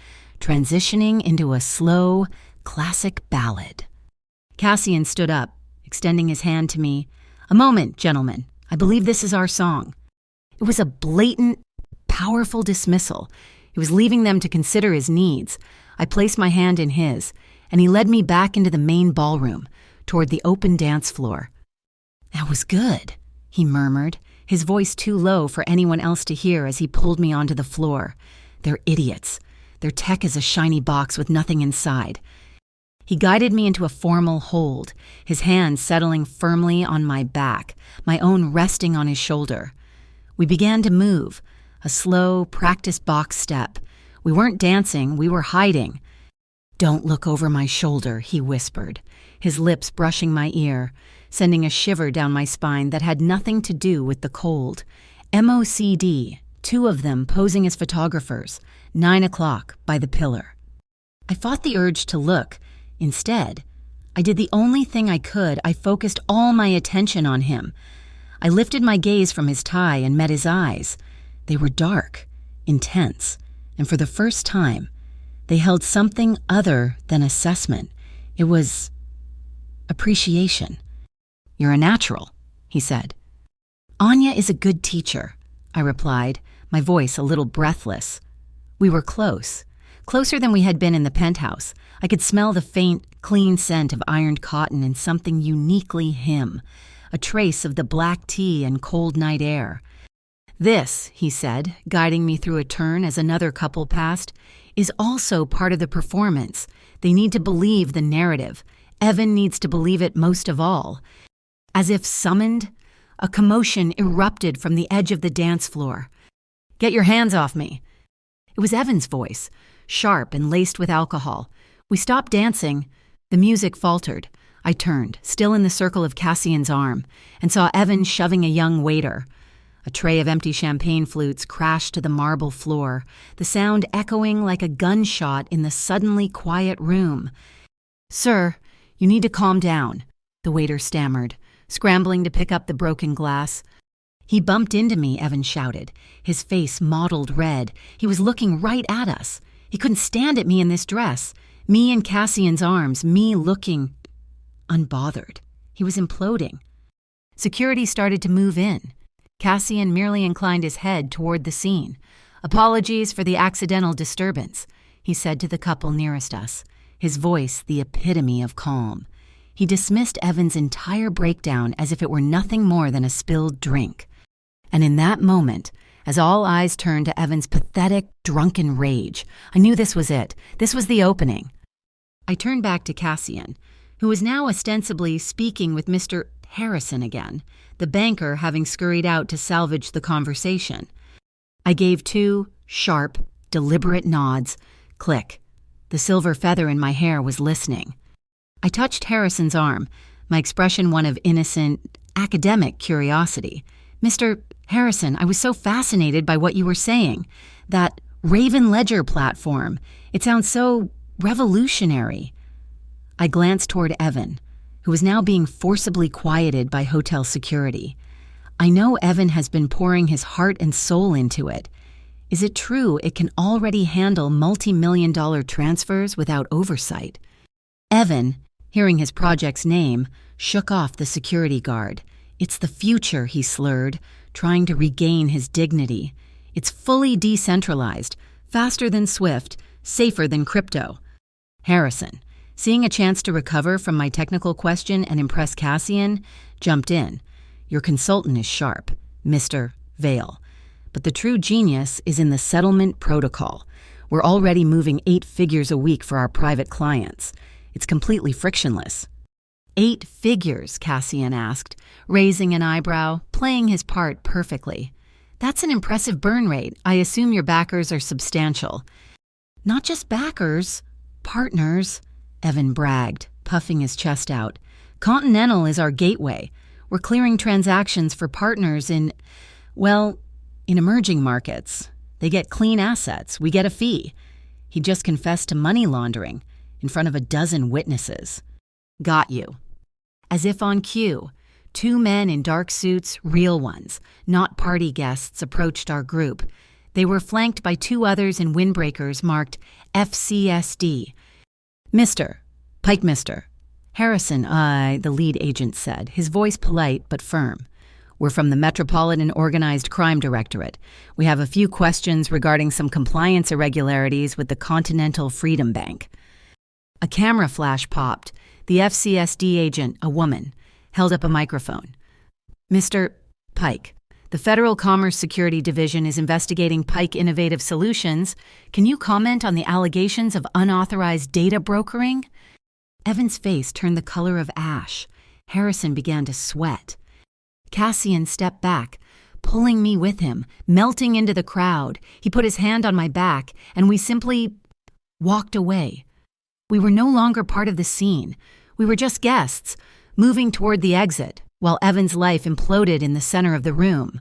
transitioning into a slow, classic ballad. Cassian stood up, extending his hand to me. "A moment, gentlemen. I believe this is our song." It was a blatant, powerful dismissal. It was leaving them to consider his needs. I placed my hand in his, and he led me back into the main ballroom, toward the open dance floor. "That was good," he murmured, his voice too low for anyone else to hear as he pulled me onto the floor. "They're idiots. Their tech is a shiny box with nothing inside." He guided me into a formal hold, his hand settling firmly on my back, my own resting on his shoulder. We began to move, a slow, practiced box step. We weren't dancing, we were hiding. "Don't look over my shoulder," he whispered, his lips brushing my ear, sending a shiver down my spine that had nothing to do with the cold. MOCD, 2 of them posing as photographers, 9 o'clock by the pillar. I fought the urge to look. Instead, I did the only thing I could. I focused all my attention on him. I lifted my gaze from his tie and met his eyes. They were dark, intense, and for the first time, they held something other than assessment. It was appreciation. "You're a natural," he said. "Anya is a good teacher," I replied, my voice a little breathless. We were close, closer than we had been in the penthouse. I could smell the faint, clean scent of ironed cotton and something uniquely him, a trace of the black tea and cold night air. "This," he said, guiding me through a turn as another couple passed, "is also part of the performance. They need to believe the narrative. Evan needs to believe it most of all." As if summoned, a commotion erupted from the edge of the dance floor. "Get your hands off me." It was Evan's voice, sharp and laced with alcohol. We stopped dancing. The music faltered. I turned, still in the circle of Cassian's arm, and saw Evan shoving a young waiter. A tray of empty champagne flutes crashed to the marble floor, the sound echoing like a gunshot in the suddenly quiet room. "Sir, you need to calm down," the waiter stammered, scrambling to pick up the broken glass. "He bumped into me," Evan shouted, his face mottled red. He was looking right at us. He couldn't stand at me in this dress, me in Cassian's arms, me looking unbothered. He was imploding. Security started to move in. Cassian merely inclined his head toward the scene. "Apologies for the accidental disturbance," he said to the couple nearest us, his voice the epitome of calm. He dismissed Evan's entire breakdown as if it were nothing more than a spilled drink. And in that moment, as all eyes turned to Evan's pathetic, drunken rage, I knew this was it. This was the opening. I turned back to Cassian, who was now ostensibly speaking with Mr. Harrison again, the banker having scurried out to salvage the conversation. I gave 2 sharp, deliberate nods. Click. The silver feather in my hair was listening. I touched Harrison's arm, my expression one of innocent, academic curiosity. "Mr. Harrison, I was so fascinated by what you were saying. That Raven Ledger platform. It sounds so revolutionary." I glanced toward Evan, who was now being forcibly quieted by hotel security. I know Evan has been pouring his heart and soul into it. Is it true it can already handle multi-million-dollar transfers without oversight? Evan, hearing his project's name, shook off the security guard. "It's the future," he slurred, trying to regain his dignity. "It's fully decentralized, faster than Swift, safer than crypto." Harrison, seeing a chance to recover from my technical question and impress Cassian, jumped in. "Your consultant is sharp, Mr. Vale. But the true genius is in the settlement protocol. We're already moving 8 figures a week for our private clients. It's completely frictionless." "8 figures?" Cassian asked, raising an eyebrow, playing his part perfectly. "That's an impressive burn rate. I assume your backers are substantial." "Not just backers, partners," Evan bragged, puffing his chest out. "Continental is our gateway. We're clearing transactions for partners in emerging markets. They get clean assets. We get a fee." He just confessed to money laundering in front of a dozen witnesses. "Got you." As if on cue, 2 men in dark suits, real ones, not party guests, approached our group. They were flanked by 2 others in windbreakers marked FCSD. Pike Mister. "Harrison, the lead agent said, his voice polite but firm. "We're from the Metropolitan Organized Crime Directorate. We have a few questions regarding some compliance irregularities with the Continental Freedom Bank." A camera flash popped. The FCSD agent, a woman, held up a microphone. "Mr. Pike, the Federal Commerce Security Division is investigating Pike Innovative Solutions. Can you comment on the allegations of unauthorized data brokering?" Evan's face turned the color of ash. Harrison began to sweat. Cassian stepped back, pulling me with him, melting into the crowd. He put his hand on my back, and we simply walked away. We were no longer part of the scene. We were just guests, moving toward the exit, while Evan's life imploded in the center of the room.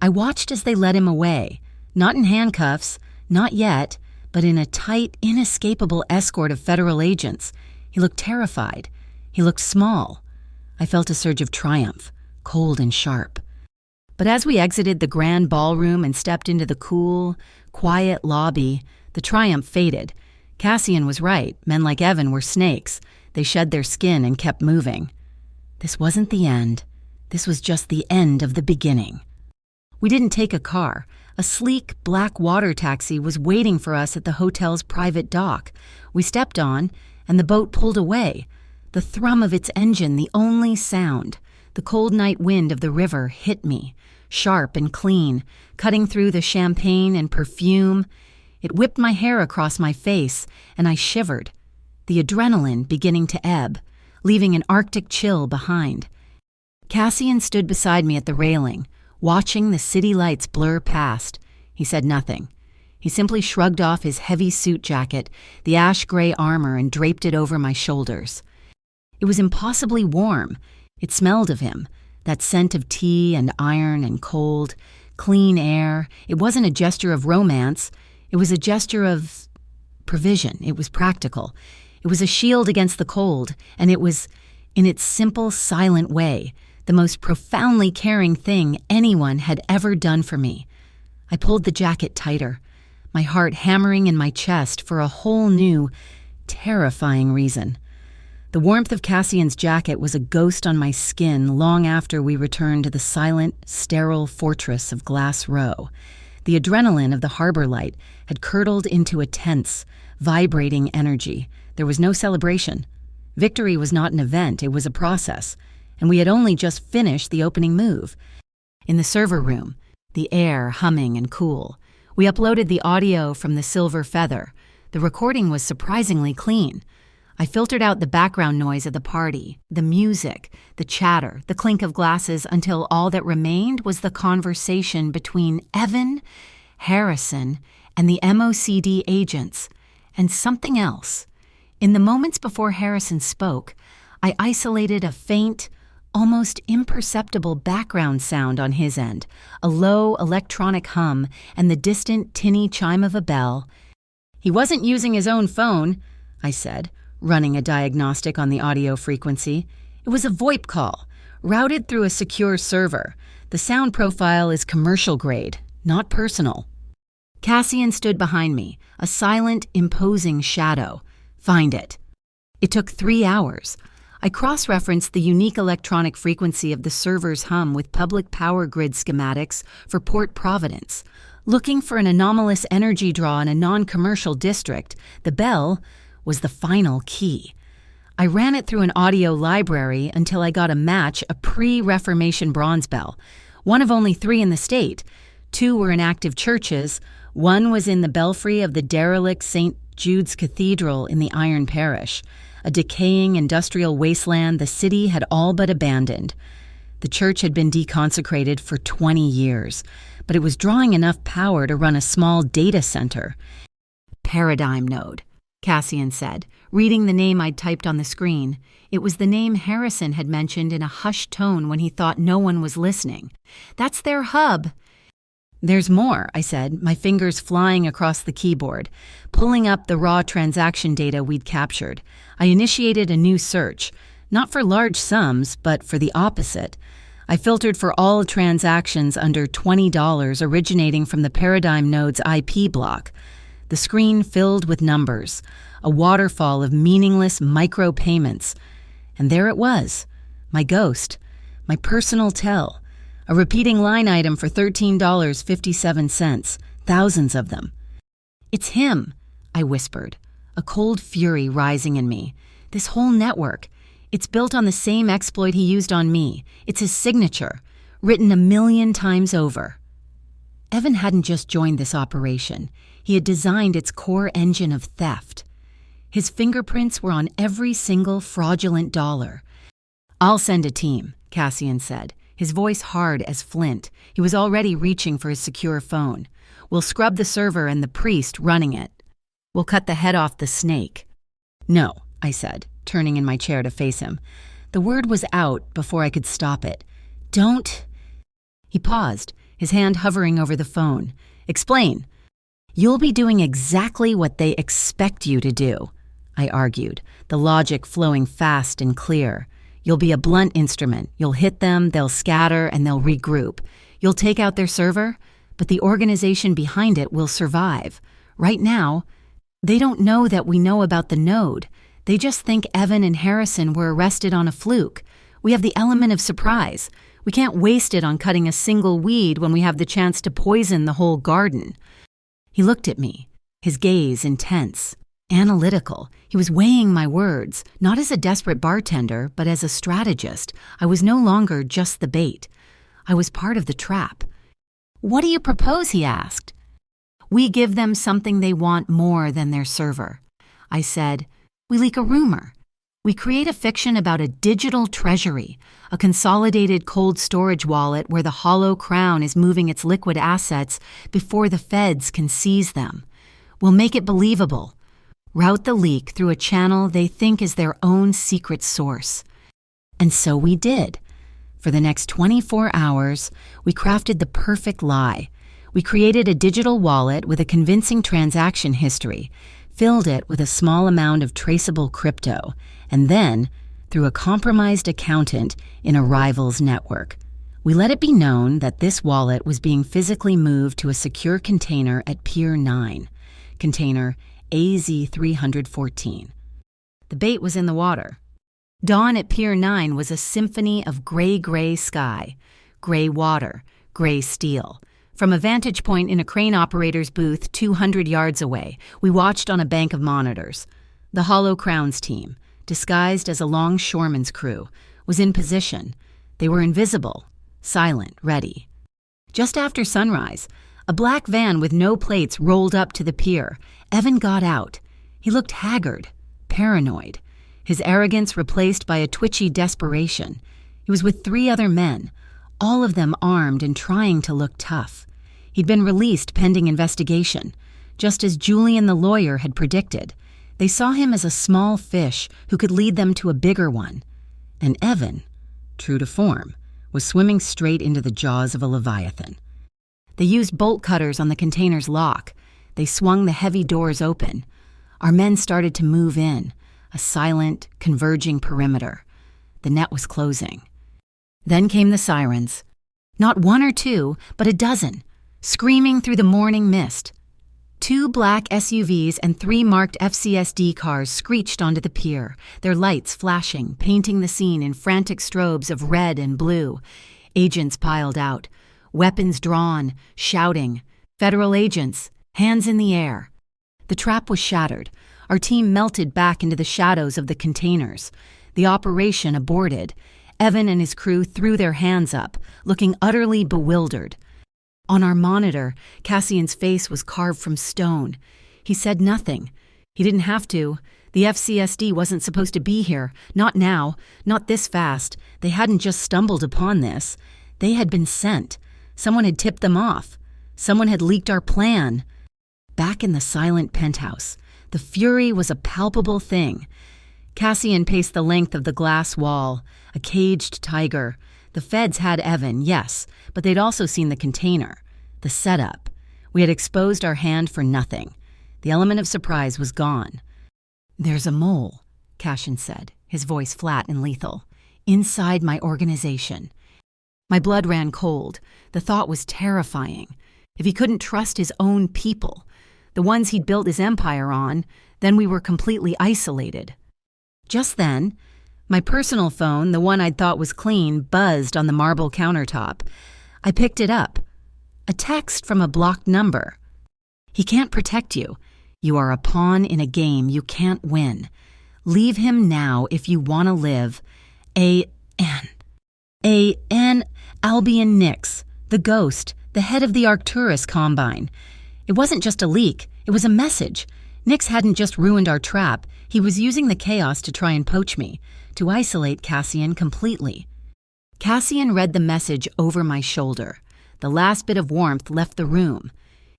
I watched as they led him away, not in handcuffs, not yet, but in a tight, inescapable escort of federal agents. He looked terrified, He looked small. I felt a surge of triumph, cold and sharp. But as we exited the grand ballroom and stepped into the cool, quiet lobby, the triumph faded. Cassian was right. Men like Evan were snakes. They shed their skin and kept moving. This wasn't the end. This was just the end of the beginning. We didn't take a car. A sleek, black water taxi was waiting for us at the hotel's private dock. We stepped on, and the boat pulled away. The thrum of its engine, the only sound. The cold night wind of the river hit me, sharp and clean, cutting through the champagne and perfume. It whipped my hair across my face, and I shivered, the adrenaline beginning to ebb, leaving an Arctic chill behind. Cassian stood beside me at the railing, watching the city lights blur past. He said nothing. He simply shrugged off his heavy suit jacket, the ash-gray armor, and draped it over my shoulders. It was impossibly warm. It smelled of him, that scent of tea and iron and cold, clean air. It wasn't a gesture of romance. It was a gesture of provision. It was practical. It was a shield against the cold, and it was, in its simple, silent way, the most profoundly caring thing anyone had ever done for me. I pulled the jacket tighter, my heart hammering in my chest for a whole new, terrifying reason. The warmth of Cassian's jacket was a ghost on my skin long after we returned to the silent, sterile fortress of Glass Row. The adrenaline of the harbor light had curdled into a tense, vibrating energy. There was no celebration. Victory was not an event, it was a process, and we had only just finished the opening move. In the server room, the air humming and cool, we uploaded the audio from the Silver Feather. The recording was surprisingly clean. I filtered out the background noise of the party, the music, the chatter, the clink of glasses, until all that remained was the conversation between Evan, Harrison, and the MOCD agents, and something else. In the moments before Harrison spoke, I isolated a faint, almost imperceptible background sound on his end, a low electronic hum and the distant tinny chime of a bell. "He wasn't using his own phone," I said, running a diagnostic on the audio frequency. "It was a VoIP call, routed through a secure server. The sound profile is commercial grade, not personal." Cassian stood behind me, a silent, imposing shadow. "Find it." It took 3 hours. I cross-referenced the unique electronic frequency of the server's hum with public power grid schematics for Port Providence. Looking for an anomalous energy draw in a non-commercial district, the bell was the final key. I ran it through an audio library until I got a match, a pre-Reformation bronze bell, one of only 3 in the state. 2 were in active churches. One was in the belfry of the derelict St. Jude's Cathedral in the Iron Parish, a decaying industrial wasteland the city had all but abandoned. The church had been deconsecrated for 20 years, but it was drawing enough power to run a small data center. "Paradigm node," Cassian said, reading the name I'd typed on the screen. It was the name Harrison had mentioned in a hushed tone when he thought no one was listening. "That's their hub." "There's more," I said, my fingers flying across the keyboard, pulling up the raw transaction data we'd captured. I initiated a new search, not for large sums, but for the opposite. I filtered for all transactions under $20 originating from the Paradigm Node's IP block. The screen filled with numbers, a waterfall of meaningless micro-payments. And there it was, my ghost, my personal tell, a repeating line item for $13.57, thousands of them. "It's him," I whispered, a cold fury rising in me. "This whole network, it's built on the same exploit he used on me. It's his signature, written 1,000,000 times over." Evan hadn't just joined this operation. He had designed its core engine of theft. His fingerprints were on every single fraudulent dollar. "I'll send a team," Cassian said, his voice hard as flint. He was already reaching for his secure phone. "We'll scrub the server and the priest running it. We'll cut the head off the snake." "No," I said, turning in my chair to face him. The word was out before I could stop it. "Don't..." He paused, his hand hovering over the phone. "Explain." "You'll be doing exactly what they expect you to do." I argued, the logic flowing fast and clear. You'll be a blunt instrument. You'll hit them, they'll scatter, and they'll regroup. You'll take out their server, but the organization behind it will survive. Right now, they don't know that we know about the node. They just think Evan and Harrison were arrested on a fluke. We have the element of surprise. We can't waste it on cutting a single weed when we have the chance to poison the whole garden. He looked at me, his gaze intense, analytical. He was weighing my words, not as a desperate bartender, but as a strategist. I was no longer just the bait. I was part of the trap. "What do you propose?" he asked. "We give them something they want more than their server." I said, "We leak a rumor. We create a fiction about a digital treasury, a consolidated cold storage wallet where the hollow crown is moving its liquid assets before the feds can seize them. We'll make it believable. Route the leak through a channel they think is their own secret source." And so we did. For the next 24 hours, we crafted the perfect lie. We created a digital wallet with a convincing transaction history, filled it with a small amount of traceable crypto, and then, through a compromised accountant in a rival's network, we let it be known that this wallet was being physically moved to a secure container at Pier 9, container AZ-314. The bait was in the water. Dawn at Pier 9 was a symphony of gray sky, gray water, gray steel. From a vantage point in a crane operator's booth 200 yards away, we watched on a bank of monitors. The Hollow Crowns team, disguised as a longshoreman's crew, was in position. They were invisible, silent, ready. Just after sunrise, a black van with no plates rolled up to the pier. Evan got out. He looked haggard, paranoid, his arrogance replaced by a twitchy desperation. He was with 3 other men, all of them armed and trying to look tough. He'd been released pending investigation, just as Julian the lawyer had predicted. They saw him as a small fish who could lead them to a bigger one. And Evan, true to form, was swimming straight into the jaws of a leviathan. They used bolt cutters on the container's lock. They swung the heavy doors open. Our men started to move in, a silent, converging perimeter. The net was closing. Then came the sirens. Not 1 or 2, but a dozen, screaming through the morning mist. 2 black SUVs and 3 marked FCSD cars screeched onto the pier, their lights flashing, painting the scene in frantic strobes of red and blue. Agents piled out, weapons drawn, shouting. Federal agents, hands in the air. The trap was shattered. Our team melted back into the shadows of the containers. The operation aborted. Evan and his crew threw their hands up, looking utterly bewildered. On our monitor, Cassian's face was carved from stone. He said nothing. He didn't have to. The FCSD wasn't supposed to be here. Not now. Not this fast. They hadn't just stumbled upon this. They had been sent. Someone had tipped them off. Someone had leaked our plan. Back in the silent penthouse, the fury was a palpable thing. Cassian paced the length of the glass wall, a caged tiger. The feds had Evan, yes, but they'd also seen the container, the setup. We had exposed our hand for nothing. The element of surprise was gone. "There's a mole," Cassian said, his voice flat and lethal, "inside my organization." My blood ran cold. The thought was terrifying. If he couldn't trust his own people, the ones he'd built his empire on, then we were completely isolated. Just then, my personal phone, the one I'd thought was clean, buzzed on the marble countertop. I picked it up. A text from a blocked number. "He can't protect you. You are a pawn in a game you can't win. Leave him now if you want to live. A.N. Albion Nix, the ghost, the head of the Arcturus Combine. It wasn't just a leak, it was a message. Nix hadn't just ruined our trap, he was using the chaos to try and poach me, to isolate Cassian completely." Cassian read the message over my shoulder. The last bit of warmth left the room.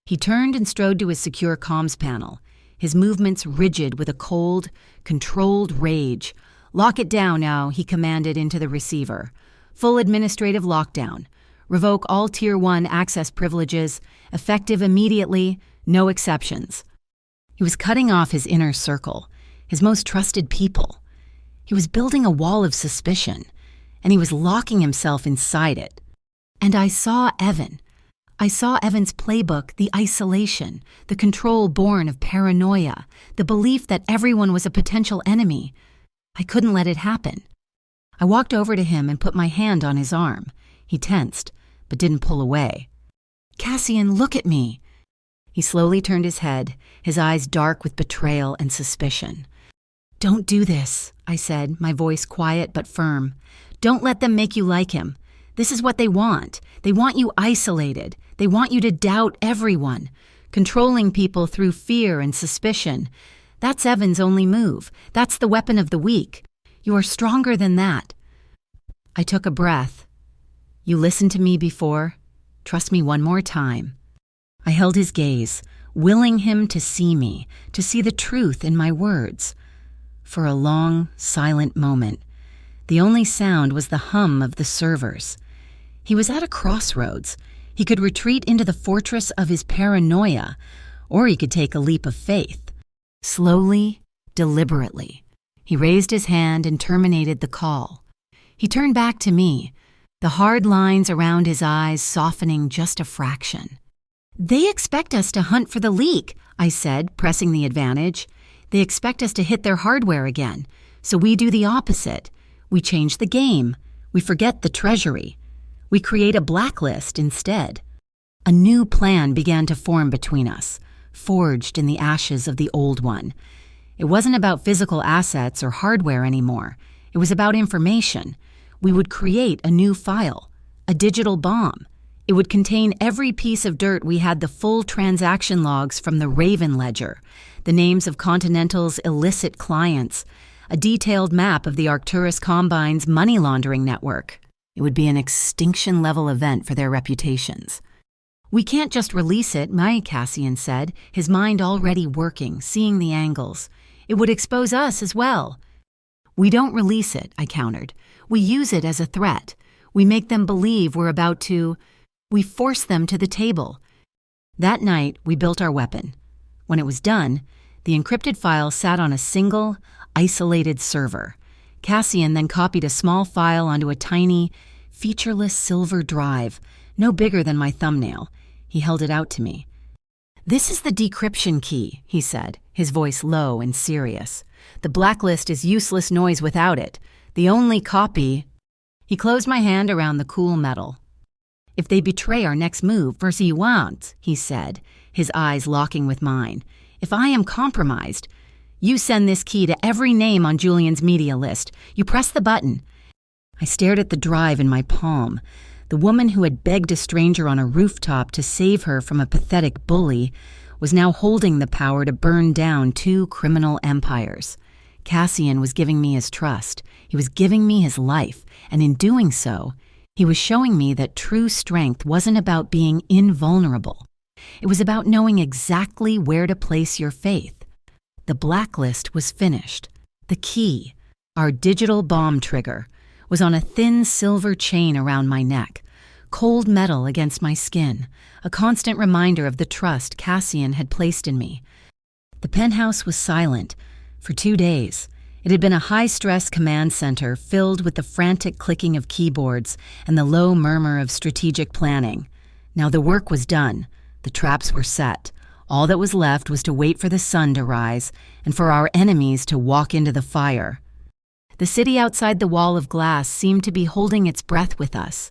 He turned and strode to his secure comms panel, his movements rigid with a cold, controlled rage. "Lock it down now," he commanded into the receiver. "Full administrative lockdown. Revoke all Tier 1 access privileges, effective immediately, no exceptions." He was cutting off his inner circle. his most trusted people. He was building a wall of suspicion, and he was locking himself inside it. And I saw Evan. I saw Evan's playbook, the isolation, the control born of paranoia, the belief that everyone was a potential enemy. I couldn't let it happen. I walked over to him and put my hand on his arm. He tensed, but didn't pull away. "Cassian, look at me." He slowly turned his head, his eyes dark with betrayal and suspicion. "Don't do this," I said, my voice quiet but firm. "Don't let them make you like him. This is what they want. They want you isolated. They want you to doubt everyone, controlling people through fear and suspicion. That's Evan's only move. That's the weapon of the weak. You are stronger than that." I took a breath. "You listened to me before. Trust me one more time." I held his gaze, willing him to see me, to see the truth in my words. For a long, silent moment, the only sound was the hum of the servers. He was at a crossroads. He could retreat into the fortress of his paranoia, or he could take a leap of faith. Slowly, deliberately, he raised his hand and terminated the call. He turned back to me, the hard lines around his eyes softening just a fraction. "They expect us to hunt for the leak," I said, pressing the advantage. "They expect us to hit their hardware again, so we do the opposite. We change the game. We forget the treasury. We create a blacklist instead." A new plan began to form between us, forged in the ashes of the old one. It wasn't about physical assets or hardware anymore. It was about information. We would create a new file, a digital bomb. It would contain every piece of dirt. We had the full transaction logs from the Raven ledger, the names of Continental's illicit clients, a detailed map of the Arcturus Combine's money laundering network. It would be an extinction-level event for their reputations. "We can't just release it," Cassian said, his mind already working, seeing the angles. "It would expose us as well." "We don't release it," I countered. "We use it as a threat. We make them believe we're about to... We force them to the table." That night, we built our weapon. When it was done, the encrypted file sat on a single, isolated server. Cassian then copied a small file onto a tiny, featureless silver drive, no bigger than my thumbnail. He held it out to me. "This is the decryption key," he said, his voice low and serious. "The blacklist is useless noise without it. The only copy..." He closed my hand around the cool metal. "If they betray our next move, versus you won't," he said, his eyes locking with mine. "If I am compromised, you send this key to every name on Julian's media list. You press the button." I stared at the drive in my palm. The woman who had begged a stranger on a rooftop to save her from a pathetic bully was now holding the power to burn down 2 criminal empires. Cassian was giving me his trust. He was giving me his life, and in doing so, he was showing me that true strength wasn't about being invulnerable. It was about knowing exactly where to place your faith. The blacklist was finished. The key, our digital bomb trigger, was on a thin silver chain around my neck, cold metal against my skin, a constant reminder of the trust Cassian had placed in me. The penthouse was silent for 2 days. It had been a high-stress command center filled with the frantic clicking of keyboards and the low murmur of strategic planning. Now the work was done. The traps were set. All that was left was to wait for the sun to rise and for our enemies to walk into the fire. The city outside the wall of glass seemed to be holding its breath with us.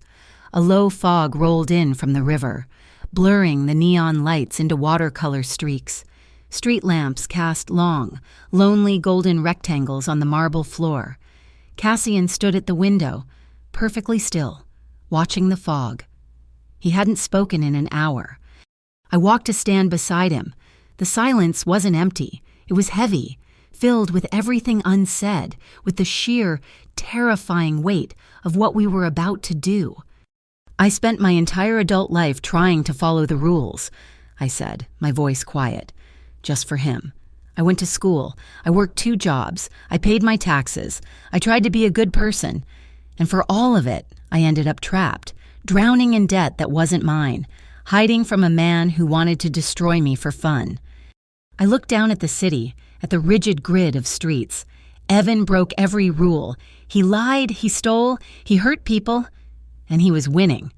A low fog rolled in from the river, blurring the neon lights into watercolor streaks. Street lamps cast long, lonely golden rectangles on the marble floor. Cassian stood at the window, perfectly still, watching the fog. He hadn't spoken in an hour. I walked to stand beside him. The silence wasn't empty. It was heavy, filled with everything unsaid, with the sheer, terrifying weight of what we were about to do. "I spent my entire adult life trying to follow the rules," I said, my voice quiet. "Just for him. I went to school. I worked 2 jobs. I paid my taxes. I tried to be a good person. And for all of it, I ended up trapped, drowning in debt that wasn't mine, hiding from a man who wanted to destroy me for fun. I looked down at the city, at the rigid grid of streets. Evan broke every rule. He lied, he stole, he hurt people, and he was winning.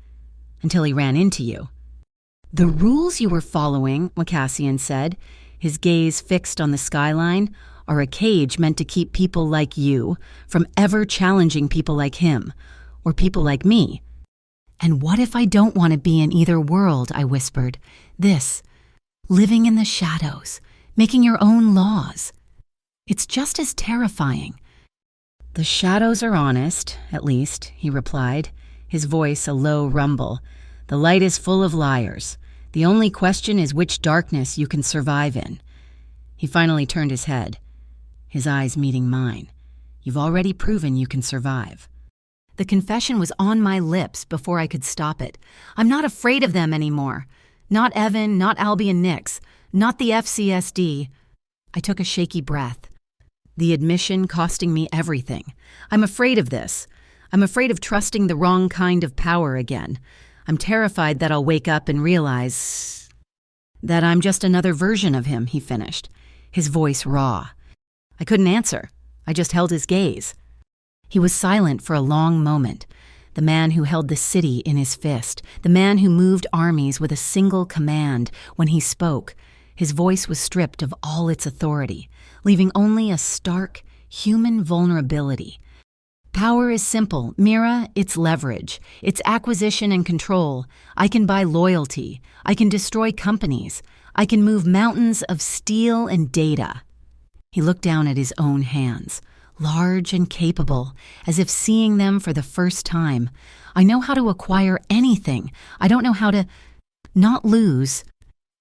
Until he ran into you. "The rules you were following," Cassian said, his gaze fixed on the skyline, "are a cage meant to keep people like you from ever challenging people like him, or people like me." "And what if I don't want to be in either world?" I whispered. "This, living in the shadows, making your own laws. It's just as terrifying." "The shadows are honest, at least," he replied, his voice a low rumble. "The light is full of liars. The only question is which darkness you can survive in." He finally turned his head, his eyes meeting mine. "You've already proven you can survive." The confession was on my lips before I could stop it. I'm not afraid of them anymore. Not Evan, not Albie and Nix, not the FCSD. I took a shaky breath. The admission costing me everything. I'm afraid of this. I'm afraid of trusting the wrong kind of power again. I'm terrified that I'll wake up and realize that I'm just another version of him, he finished, his voice raw. I couldn't answer. I just held his gaze. He was silent for a long moment, the man who held the city in his fist, the man who moved armies with a single command. When he spoke, his voice was stripped of all its authority, leaving only a stark, human vulnerability. Power is simple, Mira, it's leverage. It's acquisition and control. I can buy loyalty. I can destroy companies. I can move mountains of steel and data. He looked down at his own hands, large and capable, as if seeing them for the first time. I know how to acquire anything. I don't know how to not lose.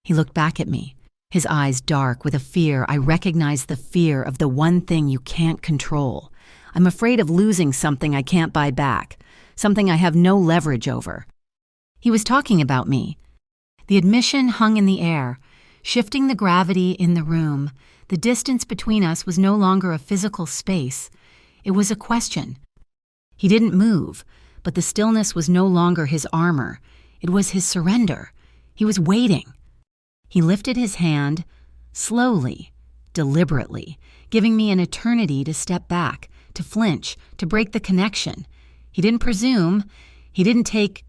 He looked back at me, his eyes dark with a fear. I recognized the fear of the one thing you can't control. I'm afraid of losing something I can't buy back, something I have no leverage over. He was talking about me. The admission hung in the air, shifting the gravity in the room. The distance between us was no longer a physical space. It was a question. He didn't move, but the stillness was no longer his armor. It was his surrender. He was waiting. He lifted his hand, slowly, deliberately, giving me an eternity to step back, to flinch, to break the connection. He didn't presume. He didn't take.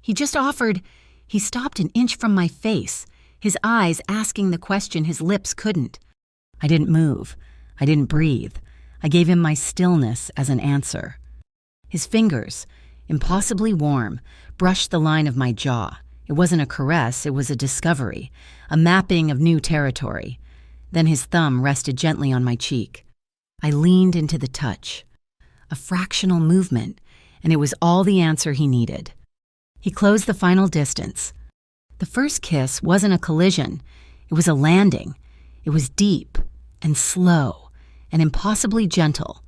He just offered. He stopped an inch from my face, his eyes asking the question his lips couldn't. I didn't move. I didn't breathe. I gave him my stillness as an answer. His fingers, impossibly warm, brushed the line of my jaw. It wasn't a caress, it was a discovery, a mapping of new territory. Then his thumb rested gently on my cheek. I leaned into the touch. A fractional movement, and it was all the answer he needed. He closed the final distance. The first kiss wasn't a collision. It was a landing. It was deep and slow and impossibly gentle.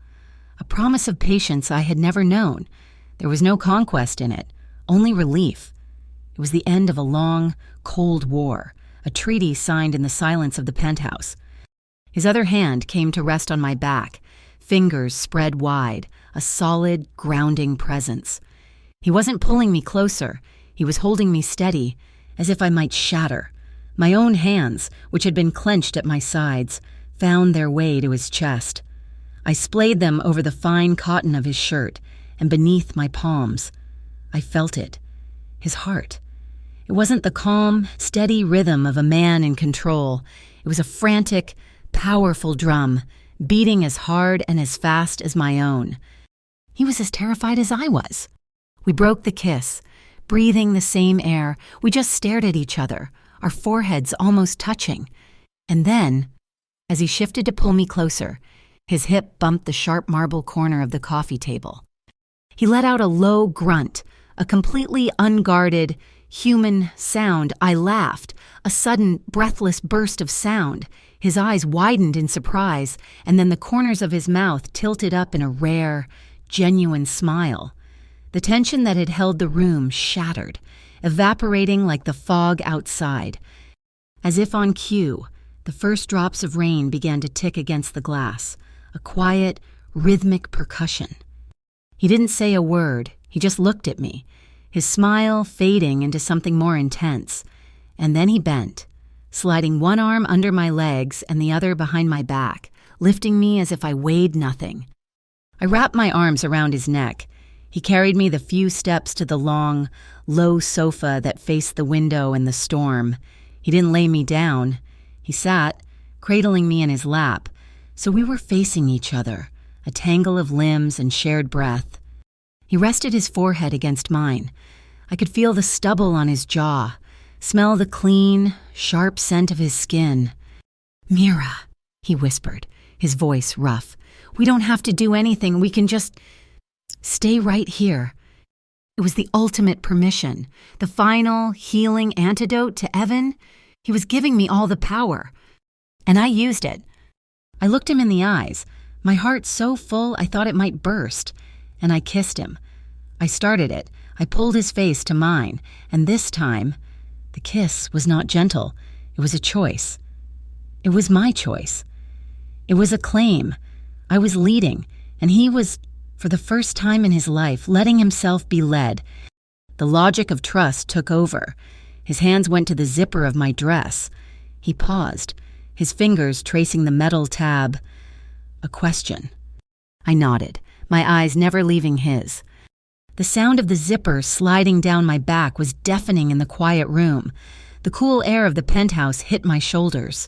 A promise of patience I had never known. There was no conquest in it, only relief. It was the end of a long, cold war, a treaty signed in the silence of the penthouse. His other hand came to rest on my back, fingers spread wide, a solid, grounding presence. He wasn't pulling me closer. He was holding me steady, as if I might shatter. My own hands, which had been clenched at my sides, found their way to his chest. I splayed them over the fine cotton of his shirt and beneath my palms. I felt it, his heart. It wasn't the calm, steady rhythm of a man in control. It was a frantic, powerful drum, beating as hard and as fast as my own. He was as terrified as I was. We broke the kiss, breathing the same air. We just stared at each other, our foreheads almost touching. And then, as he shifted to pull me closer, his hip bumped the sharp marble corner of the coffee table. He let out a low grunt, a completely unguarded, human sound. I laughed, a sudden, breathless burst of sound. His eyes widened in surprise, and then the corners of his mouth tilted up in a rare, genuine smile. The tension that had held the room shattered, evaporating like the fog outside. As if on cue, the first drops of rain began to tick against the glass, a quiet, rhythmic percussion. He didn't say a word, he just looked at me, his smile fading into something more intense. And then he bent, sliding one arm under my legs and the other behind my back, lifting me as if I weighed nothing. I wrapped my arms around his neck. He carried me the few steps to the long, low sofa that faced the window and the storm. He didn't lay me down. He sat, cradling me in his lap, so we were facing each other, a tangle of limbs and shared breath. He rested his forehead against mine. I could feel the stubble on his jaw, smell the clean, sharp scent of his skin. "Mira," he whispered, his voice rough. "We don't have to do anything. We can just stay right here." It was the ultimate permission, the final, healing antidote to Evan. He was giving me all the power, and I used it. I looked him in the eyes, my heart so full I thought it might burst, and I kissed him. I started it. I pulled his face to mine, and this time, the kiss was not gentle. It was a choice. It was my choice. It was a claim. I was leading, and he was, for the first time in his life, letting himself be led. The logic of trust took over. His hands went to the zipper of my dress. He paused, his fingers tracing the metal tab. A question. I nodded, my eyes never leaving his. The sound of the zipper sliding down my back was deafening in the quiet room. The cool air of the penthouse hit my shoulders,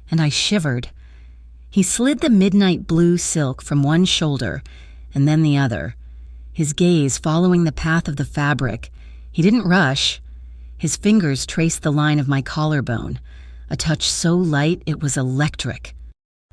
and I shivered. He slid the midnight blue silk from one shoulder and then the other, his gaze following the path of the fabric. He didn't rush. His fingers traced the line of my collarbone, a touch so light it was electric.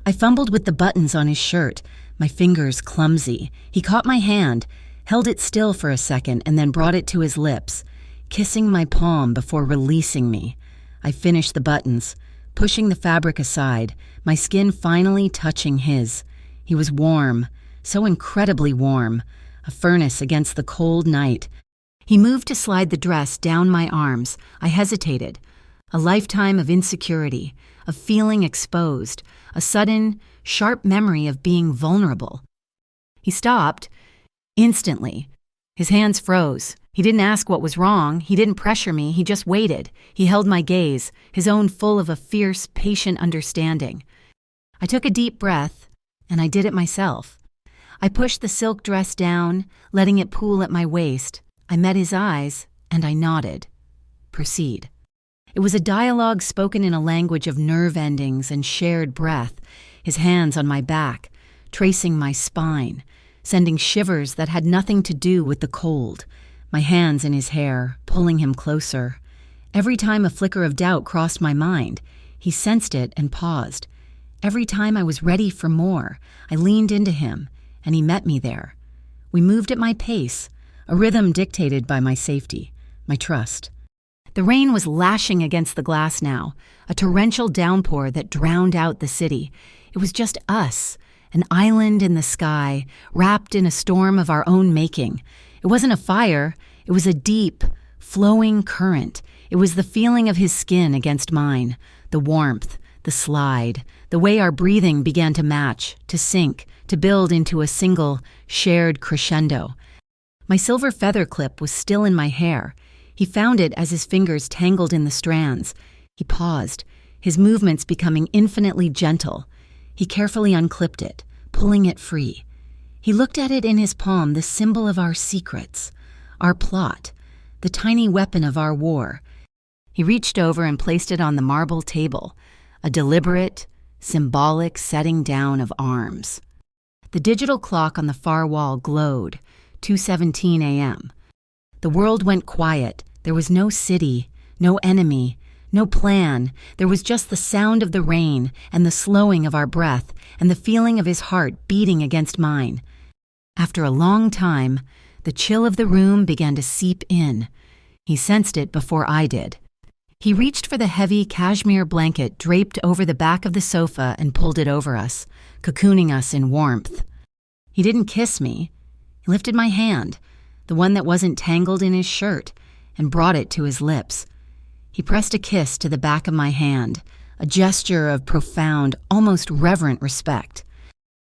I fumbled with the buttons on his shirt, my fingers clumsy. He caught my hand, held it still for a second, and then brought it to his lips, kissing my palm before releasing me. I finished the buttons, pushing the fabric aside, my skin finally touching his. He was warm, so incredibly warm, a furnace against the cold night. He moved to slide the dress down my arms. I hesitated. A lifetime of insecurity, of feeling exposed, a sudden, sharp memory of being vulnerable. He stopped. Instantly. His hands froze. He didn't ask what was wrong. He didn't pressure me. He just waited. He held my gaze, his own full of a fierce, patient understanding. I took a deep breath, and I did it myself. I pushed the silk dress down, letting it pool at my waist. I met his eyes, and I nodded. Proceed. It was a dialogue spoken in a language of nerve endings and shared breath, his hands on my back, tracing my spine, sending shivers that had nothing to do with the cold, my hands in his hair, pulling him closer. Every time a flicker of doubt crossed my mind, he sensed it and paused. Every time I was ready for more, I leaned into him, and he met me there. We moved at my pace, a rhythm dictated by my safety, my trust. The rain was lashing against the glass now, a torrential downpour that drowned out the city. It was just us, an island in the sky, wrapped in a storm of our own making. It wasn't a fire, it was a deep, flowing current. It was the feeling of his skin against mine, the warmth, the slide, the way our breathing began to match, to sync, to build into a single, shared crescendo. My silver feather clip was still in my hair. He found it as his fingers tangled in the strands. He paused, his movements becoming infinitely gentle. He carefully unclipped it, pulling it free. He looked at it in his palm, the symbol of our secrets, our plot, the tiny weapon of our war. He reached over and placed it on the marble table, a deliberate, symbolic setting down of arms. The digital clock on the far wall glowed, 2:17 a.m. The world went quiet. There was no city, no enemy, no plan. There was just the sound of the rain and the slowing of our breath and the feeling of his heart beating against mine. After a long time, the chill of the room began to seep in. He sensed it before I did. He reached for the heavy cashmere blanket draped over the back of the sofa and pulled it over us, cocooning us in warmth. He didn't kiss me. He lifted my hand, the one that wasn't tangled in his shirt, and brought it to his lips. He pressed a kiss to the back of my hand, a gesture of profound, almost reverent respect.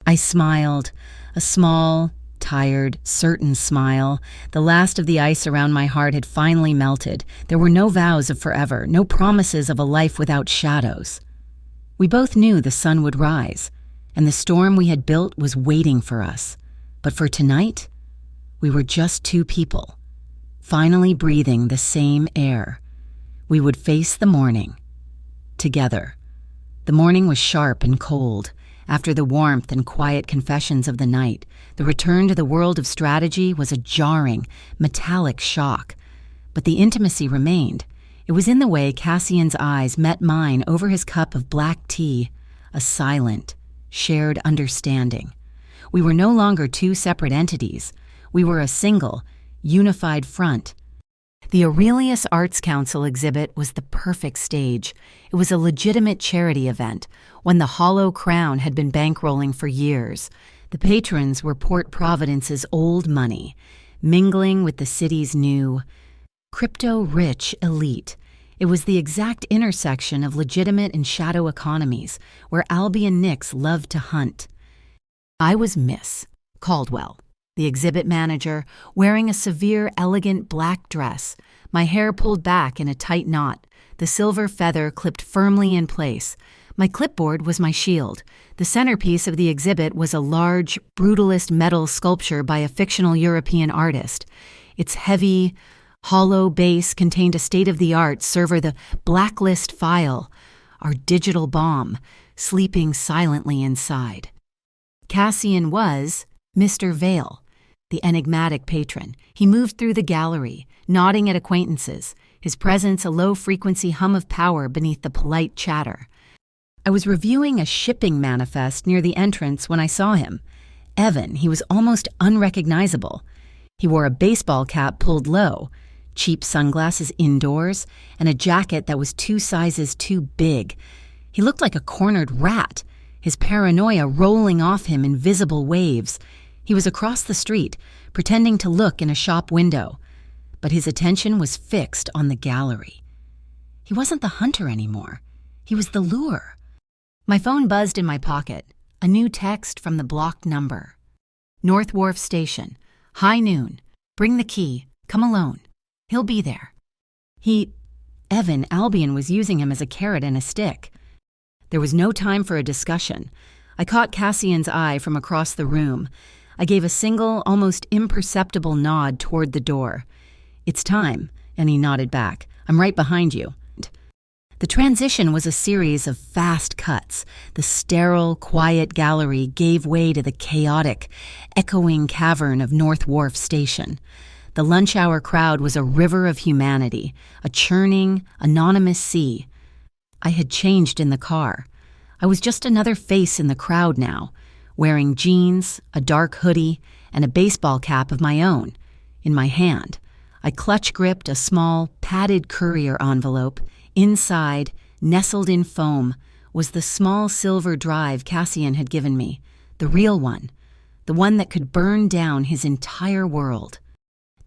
I smiled, a small, tired, certain smile. The last of the ice around my heart had finally melted. There were no vows of forever, no promises of a life without shadows. We both knew the sun would rise, and the storm we had built was waiting for us. But for tonight, we were just two people, finally breathing the same air. We would face the morning, together. The morning was sharp and cold. After the warmth and quiet confessions of the night, the return to the world of strategy was a jarring, metallic shock. But the intimacy remained. It was in the way Cassian's eyes met mine over his cup of black tea, a silent, shared understanding. We were no longer two separate entities. We were a single, unified front. The Aurelius Arts Council exhibit was the perfect stage. It was a legitimate charity event, one the Hollow Crown had been bankrolling for years. The patrons were Port Providence's old money, mingling with the city's new, crypto-rich elite. It was the exact intersection of legitimate and shadow economies, where Albion Nix loved to hunt. I was Miss Caldwell, the exhibit manager, wearing a severe, elegant black dress, my hair pulled back in a tight knot, the silver feather clipped firmly in place. My clipboard was my shield. The centerpiece of the exhibit was a large, brutalist metal sculpture by a fictional European artist. Its heavy, hollow base contained a state-of-the-art server, the Blacklist file, our digital bomb, sleeping silently inside. Cassian was Mr. Vale, the enigmatic patron. He moved through the gallery, nodding at acquaintances, his presence a low-frequency hum of power beneath the polite chatter. I was reviewing a shipping manifest near the entrance when I saw him. Evan, he was almost unrecognizable. He wore a baseball cap pulled low, cheap sunglasses indoors, and a jacket that was 2 sizes too big. He looked like a cornered rat, his paranoia rolling off him in visible waves. He was across the street, pretending to look in a shop window, but his attention was fixed on the gallery. He wasn't the hunter anymore. He was the lure. My phone buzzed in my pocket, a new text from the blocked number. North Wharf Station, high noon. Bring the key. Come alone. He'll be there. Evan, Albion was using him as a carrot and a stick. There was no time for a discussion. I caught Cassian's eye from across the room. I gave a single, almost imperceptible nod toward the door. It's time, and he nodded back. I'm right behind you. The transition was a series of fast cuts. The sterile, quiet gallery gave way to the chaotic, echoing cavern of North Wharf Station. The lunch hour crowd was a river of humanity, a churning, anonymous sea. I had changed in the car. I was just another face in the crowd now, wearing jeans, a dark hoodie, and a baseball cap of my own. In my hand, I clutch-gripped a small, padded courier envelope. Inside, nestled in foam, was the small silver drive Cassian had given me, the real one, the one that could burn down his entire world.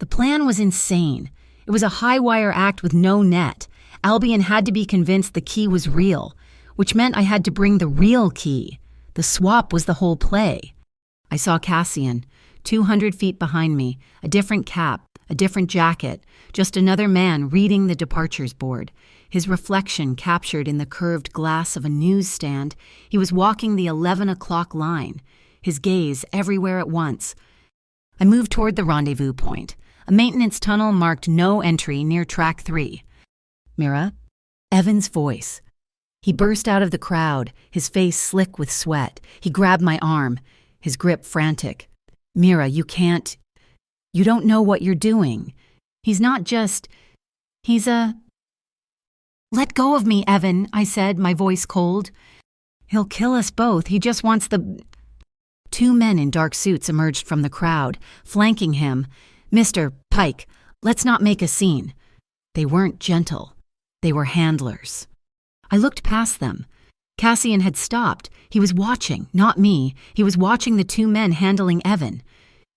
The plan was insane. It was a high-wire act with no net. Albion had to be convinced the key was real, which meant I had to bring the real key. The swap was the whole play. I saw Cassian, 200 feet behind me, a different cap, a different jacket, just another man reading the departures board. His reflection captured in the curved glass of a newsstand. He was walking the 11 o'clock line, his gaze everywhere at once. I moved toward the rendezvous point, a maintenance tunnel marked no entry near track 3. Mira? Evan's voice. He burst out of the crowd, his face slick with sweat. He grabbed my arm, his grip frantic. Mira, you don't know what you're doing. He's not just... He's a... Let go of me, Evan, I said, my voice cold. He'll kill us both. He just wants the... 2 men in dark suits emerged from the crowd, flanking him. Mr. Pike, let's not make a scene. They weren't gentle. They were handlers. I looked past them. Cassian had stopped. He was watching, not me. He was watching the 2 men handling Evan.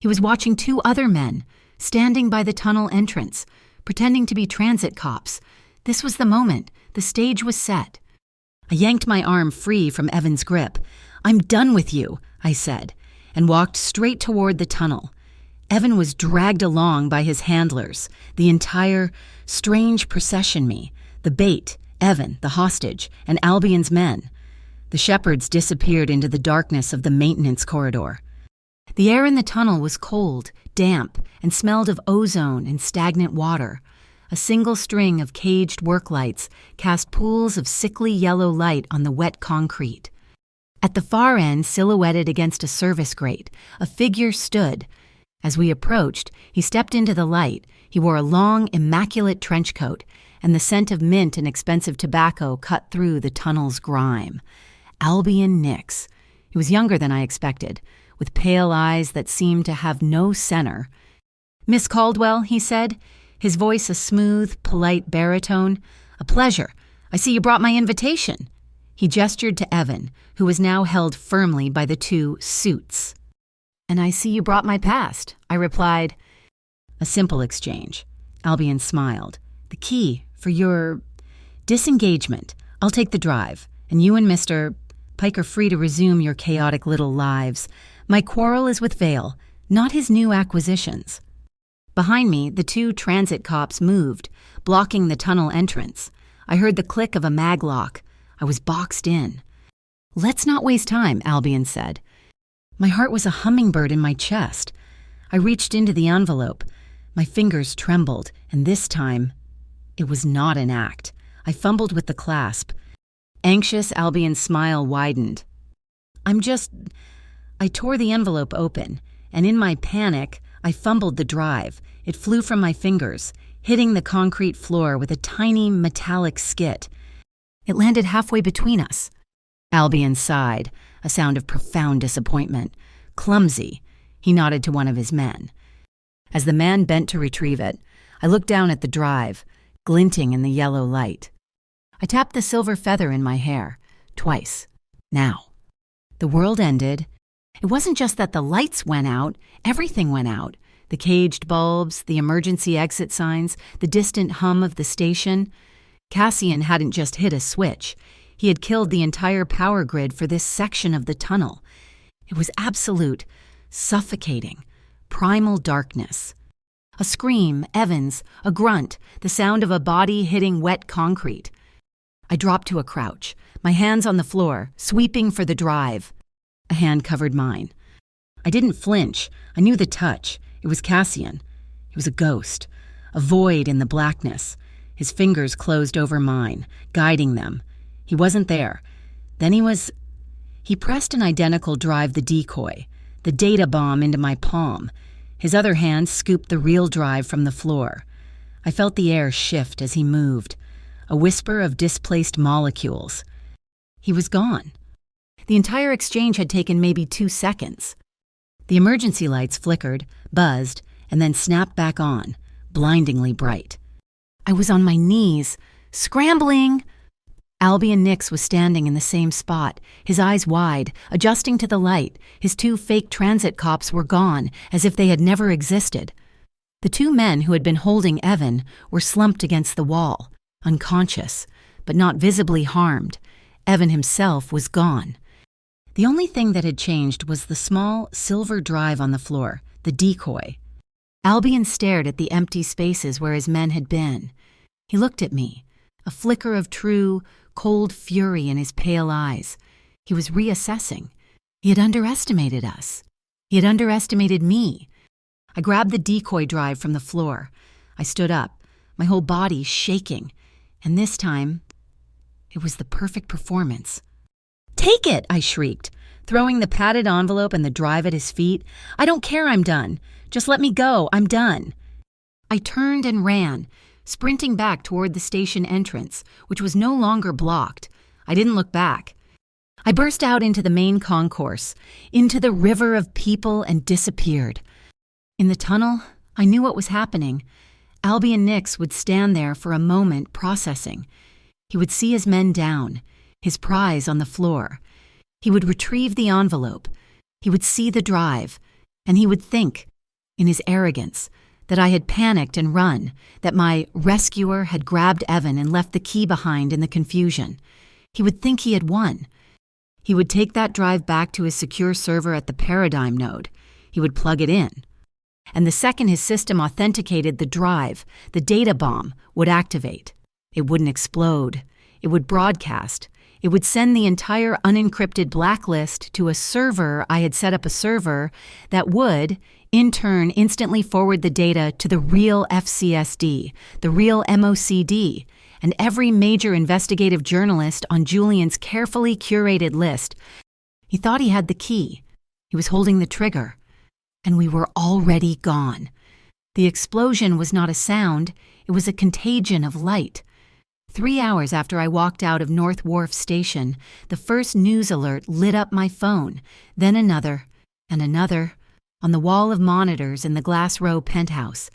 He was watching 2 other men, standing by the tunnel entrance, pretending to be transit cops. This was the moment. The stage was set. I yanked my arm free from Evan's grip. I'm done with you, I said, and walked straight toward the tunnel. Evan was dragged along by his handlers, the entire strange procession me, the bait, Evan, the hostage, and Albion's men. The shepherds disappeared into the darkness of the maintenance corridor. The air in the tunnel was cold, damp, and smelled of ozone and stagnant water. A single string of caged work lights cast pools of sickly yellow light on the wet concrete. At the far end, silhouetted against a service grate, a figure stood. As we approached, he stepped into the light. He wore a long, immaculate trench coat, and the scent of mint and expensive tobacco cut through the tunnel's grime. Albion Nix. He was younger than I expected, with pale eyes that seemed to have no center. "Miss Caldwell," he said, his voice a smooth, polite baritone. "A pleasure. I see you brought my invitation." He gestured to Evan, who was now held firmly by the two suits. "And I see you brought my past," I replied. "A simple exchange." Albion smiled. "The key for your disengagement. I'll take the drive, and you and Mr. Pike are free to resume your chaotic little lives. My quarrel is with Vale, not his new acquisitions." Behind me, the two transit cops moved, blocking the tunnel entrance. I heard the click of a mag lock. I was boxed in. "Let's not waste time," Albion said. My heart was a hummingbird in my chest. I reached into the envelope. My fingers trembled, and this time, it was not an act. I fumbled with the clasp. Anxious, Albion's smile widened. I tore the envelope open, and in my panic, I fumbled the drive. It flew from my fingers, hitting the concrete floor with a tiny metallic skit. It landed halfway between us. Albion sighed, a sound of profound disappointment. "Clumsy," he nodded to one of his men. As the man bent to retrieve it, I looked down at the drive, glinting in the yellow light. I tapped the silver feather in my hair, twice. Now. The world ended. It wasn't just that the lights went out, everything went out. The caged bulbs, the emergency exit signs, the distant hum of the station. Cassian hadn't just hit a switch. He had killed the entire power grid for this section of the tunnel. It was absolute, suffocating, primal darkness. A scream, Evans, a grunt, the sound of a body hitting wet concrete. I dropped to a crouch, my hands on the floor, sweeping for the drive. A hand covered mine. I didn't flinch. I knew the touch. It was Cassian. He was a ghost, a void in the blackness. His fingers closed over mine, guiding them. He wasn't there. Then he pressed an identical drive, the decoy, the data bomb into my palm. His other hand scooped the real drive from the floor. I felt the air shift as he moved, a whisper of displaced molecules. He was gone. The entire exchange had taken maybe 2 seconds. The emergency lights flickered, buzzed, and then snapped back on, blindingly bright. I was on my knees, scrambling. Albion Nix was standing in the same spot, his eyes wide, adjusting to the light. His 2 fake transit cops were gone, as if they had never existed. The 2 men who had been holding Evan were slumped against the wall, unconscious, but not visibly harmed. Evan himself was gone. The only thing that had changed was the small silver drive on the floor, the decoy. Albion stared at the empty spaces where his men had been. He looked at me, a flicker of true, cold fury in his pale eyes. He was reassessing. He had underestimated us. He had underestimated me. I grabbed the decoy drive from the floor. I stood up, my whole body shaking, and this time, it was the perfect performance. "Take it!" I shrieked, throwing the padded envelope and the drive at his feet. "I don't care, I'm done. Just let me go, I'm done." I turned and ran, sprinting back toward the station entrance, which was no longer blocked. I didn't look back. I burst out into the main concourse, into the river of people, and disappeared. In the tunnel, I knew what was happening. Albion Nix would stand there for a moment, processing. He would see his men down, his prize on the floor. He would retrieve the envelope. He would see the drive, and he would think, in his arrogance, that I had panicked and run, that my rescuer had grabbed Evan and left the key behind in the confusion. He would think he had won. He would take that drive back to his secure server at the Paradigm node. He would plug it in. And the second his system authenticated the drive, the data bomb would activate. It wouldn't explode. It would broadcast. It would send the entire unencrypted blacklist to a server I had set up a server that would, in turn, instantly forward the data to the real FCSD, the real MOCD, and every major investigative journalist on Julian's carefully curated list. He thought he had the key. He was holding the trigger. And we were already gone. The explosion was not a sound, it was a contagion of light. 3 hours after I walked out of North Wharf Station, the first news alert lit up my phone, then another, and another, on the wall of monitors in the Glass Row penthouse.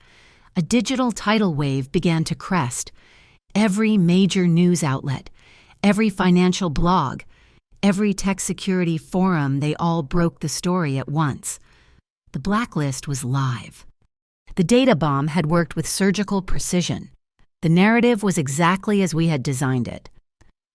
A digital tidal wave began to crest. Every major news outlet, every financial blog, every tech security forum, they all broke the story at once. The blacklist was live. The data bomb had worked with surgical precision. The narrative was exactly as we had designed it.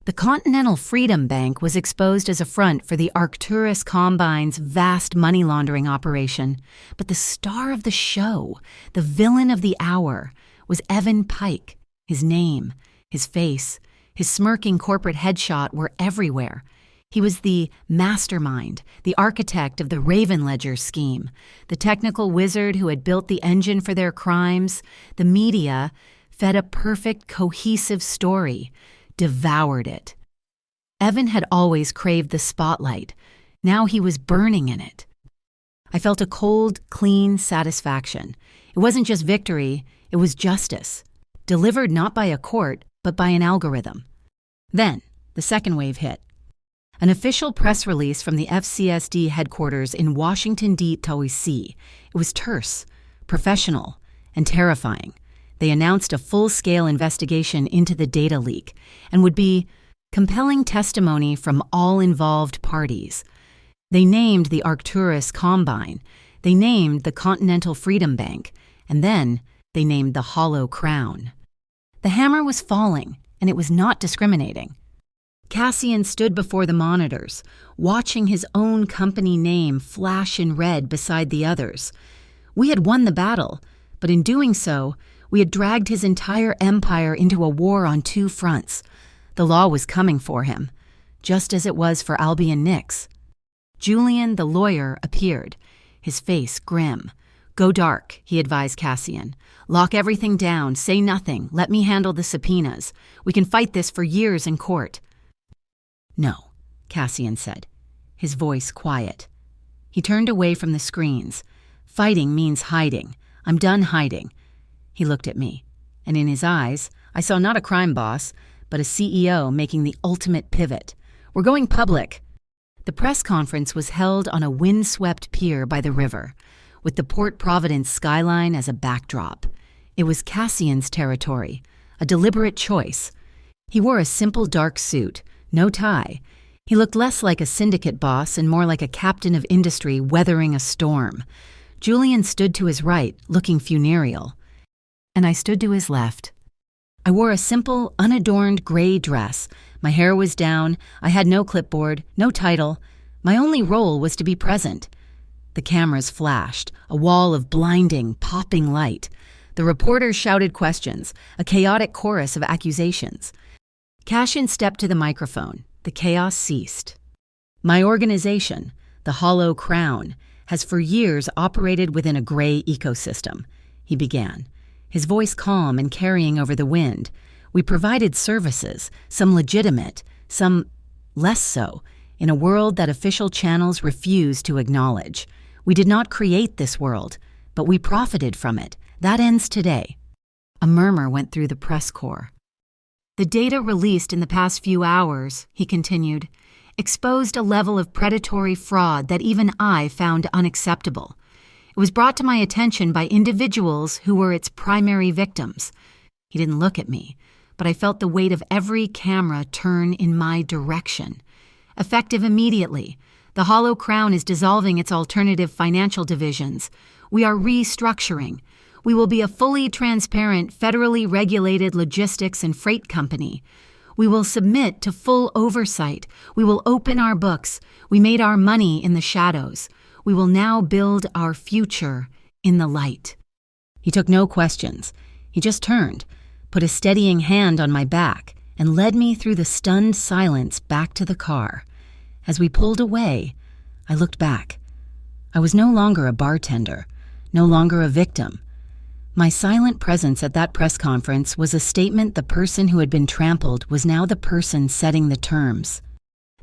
The Continental Freedom Bank was exposed as a front for the Arcturus Combine's vast money laundering operation, but the star of the show, the villain of the hour, was Evan Pike. His name, his face, his smirking corporate headshot were everywhere. He was the mastermind, the architect of the Raven Ledger scheme, the technical wizard who had built the engine for their crimes. The media fed a perfect, cohesive story, devoured it. Evan had always craved the spotlight. Now he was burning in it. I felt a cold, clean satisfaction. It wasn't just victory, it was justice, delivered not by a court, but by an algorithm. Then, the second wave hit. An official press release from the FCSD headquarters in Washington, D.C. It was terse, professional, and terrifying. They announced a full-scale investigation into the data leak and would be compelling testimony from all involved parties. They named the Arcturus Combine, they named the Continental Freedom Bank, and then they named the Hollow Crown. The hammer was falling, and it was not discriminating. Cassian stood before the monitors, watching his own company name flash in red beside the others. We had won the battle, but in doing so, we had dragged his entire empire into a war on two fronts. The law was coming for him, just as it was for Albion Nix. Julian, the lawyer, appeared, his face grim. "Go dark," he advised Cassian. "Lock everything down, say nothing, let me handle the subpoenas. We can fight this for years in court." "No," Cassian said, his voice quiet. He turned away from the screens. "Fighting means hiding. I'm done hiding." He looked at me, and in his eyes, I saw not a crime boss, but a CEO making the ultimate pivot. "We're going public." The press conference was held on a windswept pier by the river, with the Port Providence skyline as a backdrop. It was Cassian's territory, a deliberate choice. He wore a simple dark suit, no tie. He looked less like a syndicate boss and more like a captain of industry weathering a storm. Julian stood to his right, looking funereal, and I stood to his left. I wore a simple, unadorned gray dress. My hair was down. I had no clipboard, no title. My only role was to be present. The cameras flashed, a wall of blinding, popping light. The reporters shouted questions, a chaotic chorus of accusations. Cassian stepped to the microphone. The chaos ceased. "My organization, the Hollow Crown, has for years operated within a gray ecosystem," he began, his voice calm and carrying over the wind. "We provided services, some legitimate, some less so, in a world that official channels refuse to acknowledge. We did not create this world, but we profited from it. That ends today." A murmur went through the press corps. "The data released in the past few hours," he continued, "exposed a level of predatory fraud that even I found unacceptable. It was brought to my attention by individuals who were its primary victims." He didn't look at me, but I felt the weight of every camera turn in my direction. "Effective immediately. The Hollow Crown is dissolving its alternative financial divisions. We are restructuring. We will be a fully transparent, federally regulated logistics and freight company. We will submit to full oversight. We will open our books. We made our money in the shadows. We will now build our future in the light." He took no questions. He just turned, put a steadying hand on my back, and led me through the stunned silence back to the car. As we pulled away, I looked back. I was no longer a bartender, no longer a victim. My silent presence at that press conference was a statement the person who had been trampled was now the person setting the terms.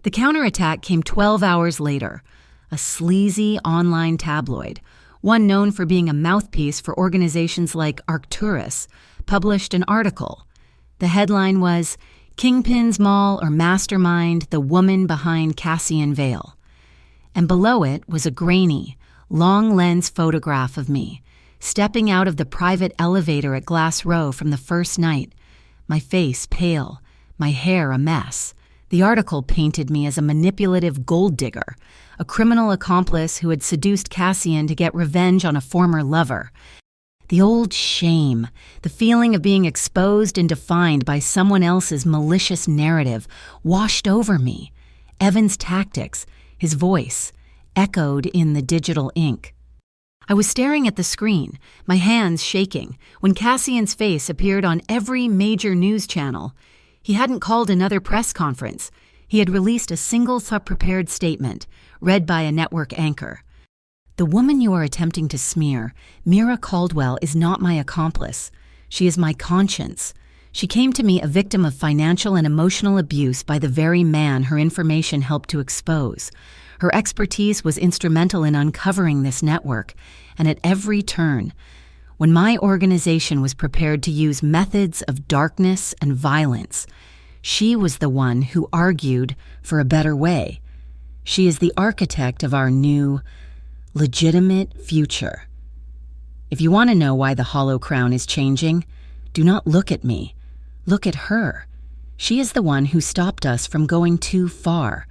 The counterattack came 12 hours later. A sleazy online tabloid, one known for being a mouthpiece for organizations like Arcturus, published an article. The headline was, "Kingpin's Mall or Mastermind, the Woman Behind Cassian Vale." And below it was a grainy, long-lens photograph of me, stepping out of the private elevator at Glass Row from the first night, my face pale, my hair a mess. The article painted me as a manipulative gold digger, a criminal accomplice who had seduced Cassian to get revenge on a former lover. The old shame, the feeling of being exposed and defined by someone else's malicious narrative, washed over me. Evan's tactics, his voice, echoed in the digital ink. I was staring at the screen, my hands shaking, when Cassian's face appeared on every major news channel. He hadn't called another press conference. He had released a single prepared statement, read by a network anchor. "The woman you are attempting to smear, Mira Caldwell, is not my accomplice. She is my conscience. She came to me a victim of financial and emotional abuse by the very man her information helped to expose. Her expertise was instrumental in uncovering this network, and at every turn, when my organization was prepared to use methods of darkness and violence, she was the one who argued for a better way. She is the architect of our new, legitimate future. If you want to know why the Hollow Crown is changing, do not look at me. Look at her. She is the one who stopped us from going too far."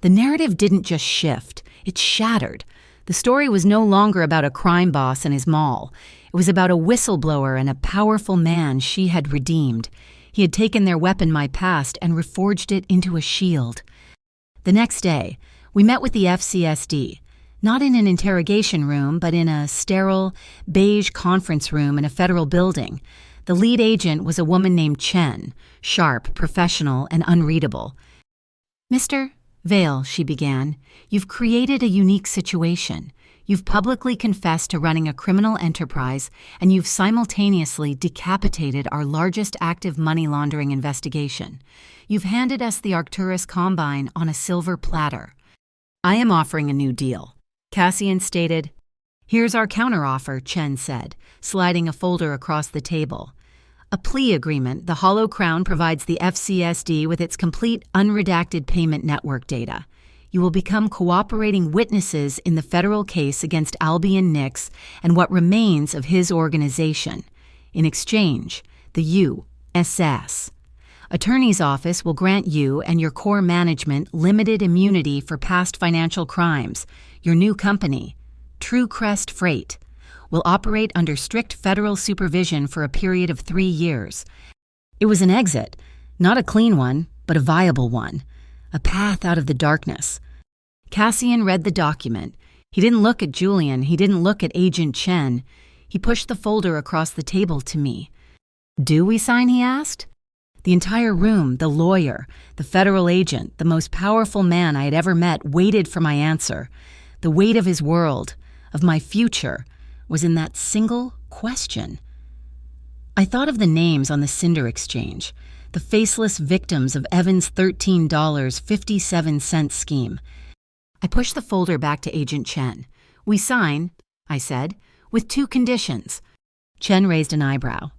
The narrative didn't just shift, it shattered. The story was no longer about a crime boss and his mall. It was about a whistleblower and a powerful man she had redeemed. He had taken their weapon, my past, and reforged it into a shield. The next day, we met with the FCSD, not in an interrogation room, but in a sterile, beige conference room in a federal building. The lead agent was a woman named Chen, sharp, professional, and unreadable. "Mr. Vale," she began, "you've created a unique situation. You've publicly confessed to running a criminal enterprise, and you've simultaneously decapitated our largest active money laundering investigation. You've handed us the Arcturus Combine on a silver platter. I am offering a new deal." Cassian stated. "Here's our counteroffer," Chen said, sliding a folder across the table. "A plea agreement. The Hollow Crown provides the FCSD with its complete unredacted payment network data. You will become cooperating witnesses in the federal case against Albion Nix and what remains of his organization. In exchange, the USS Attorney's Office will grant you and your core management limited immunity for past financial crimes. Your new company, True Crest Freight, will operate under strict federal supervision for a period of 3 years. It was an exit, not a clean one, but a viable one, a path out of the darkness. Cassian read the document. He didn't look at Julian. He didn't look at Agent Chen. He pushed the folder across the table to me. "Do we sign?" he asked. The entire room, the lawyer, the federal agent, the most powerful man I had ever met, waited for my answer. The weight of his world, of my future, was in that single question. I thought of the names on the Cinder Exchange, the faceless victims of Evan's $13.57 scheme. I pushed the folder back to Agent Chen. "We sign," I said, "with 2 conditions. Chen raised an eyebrow.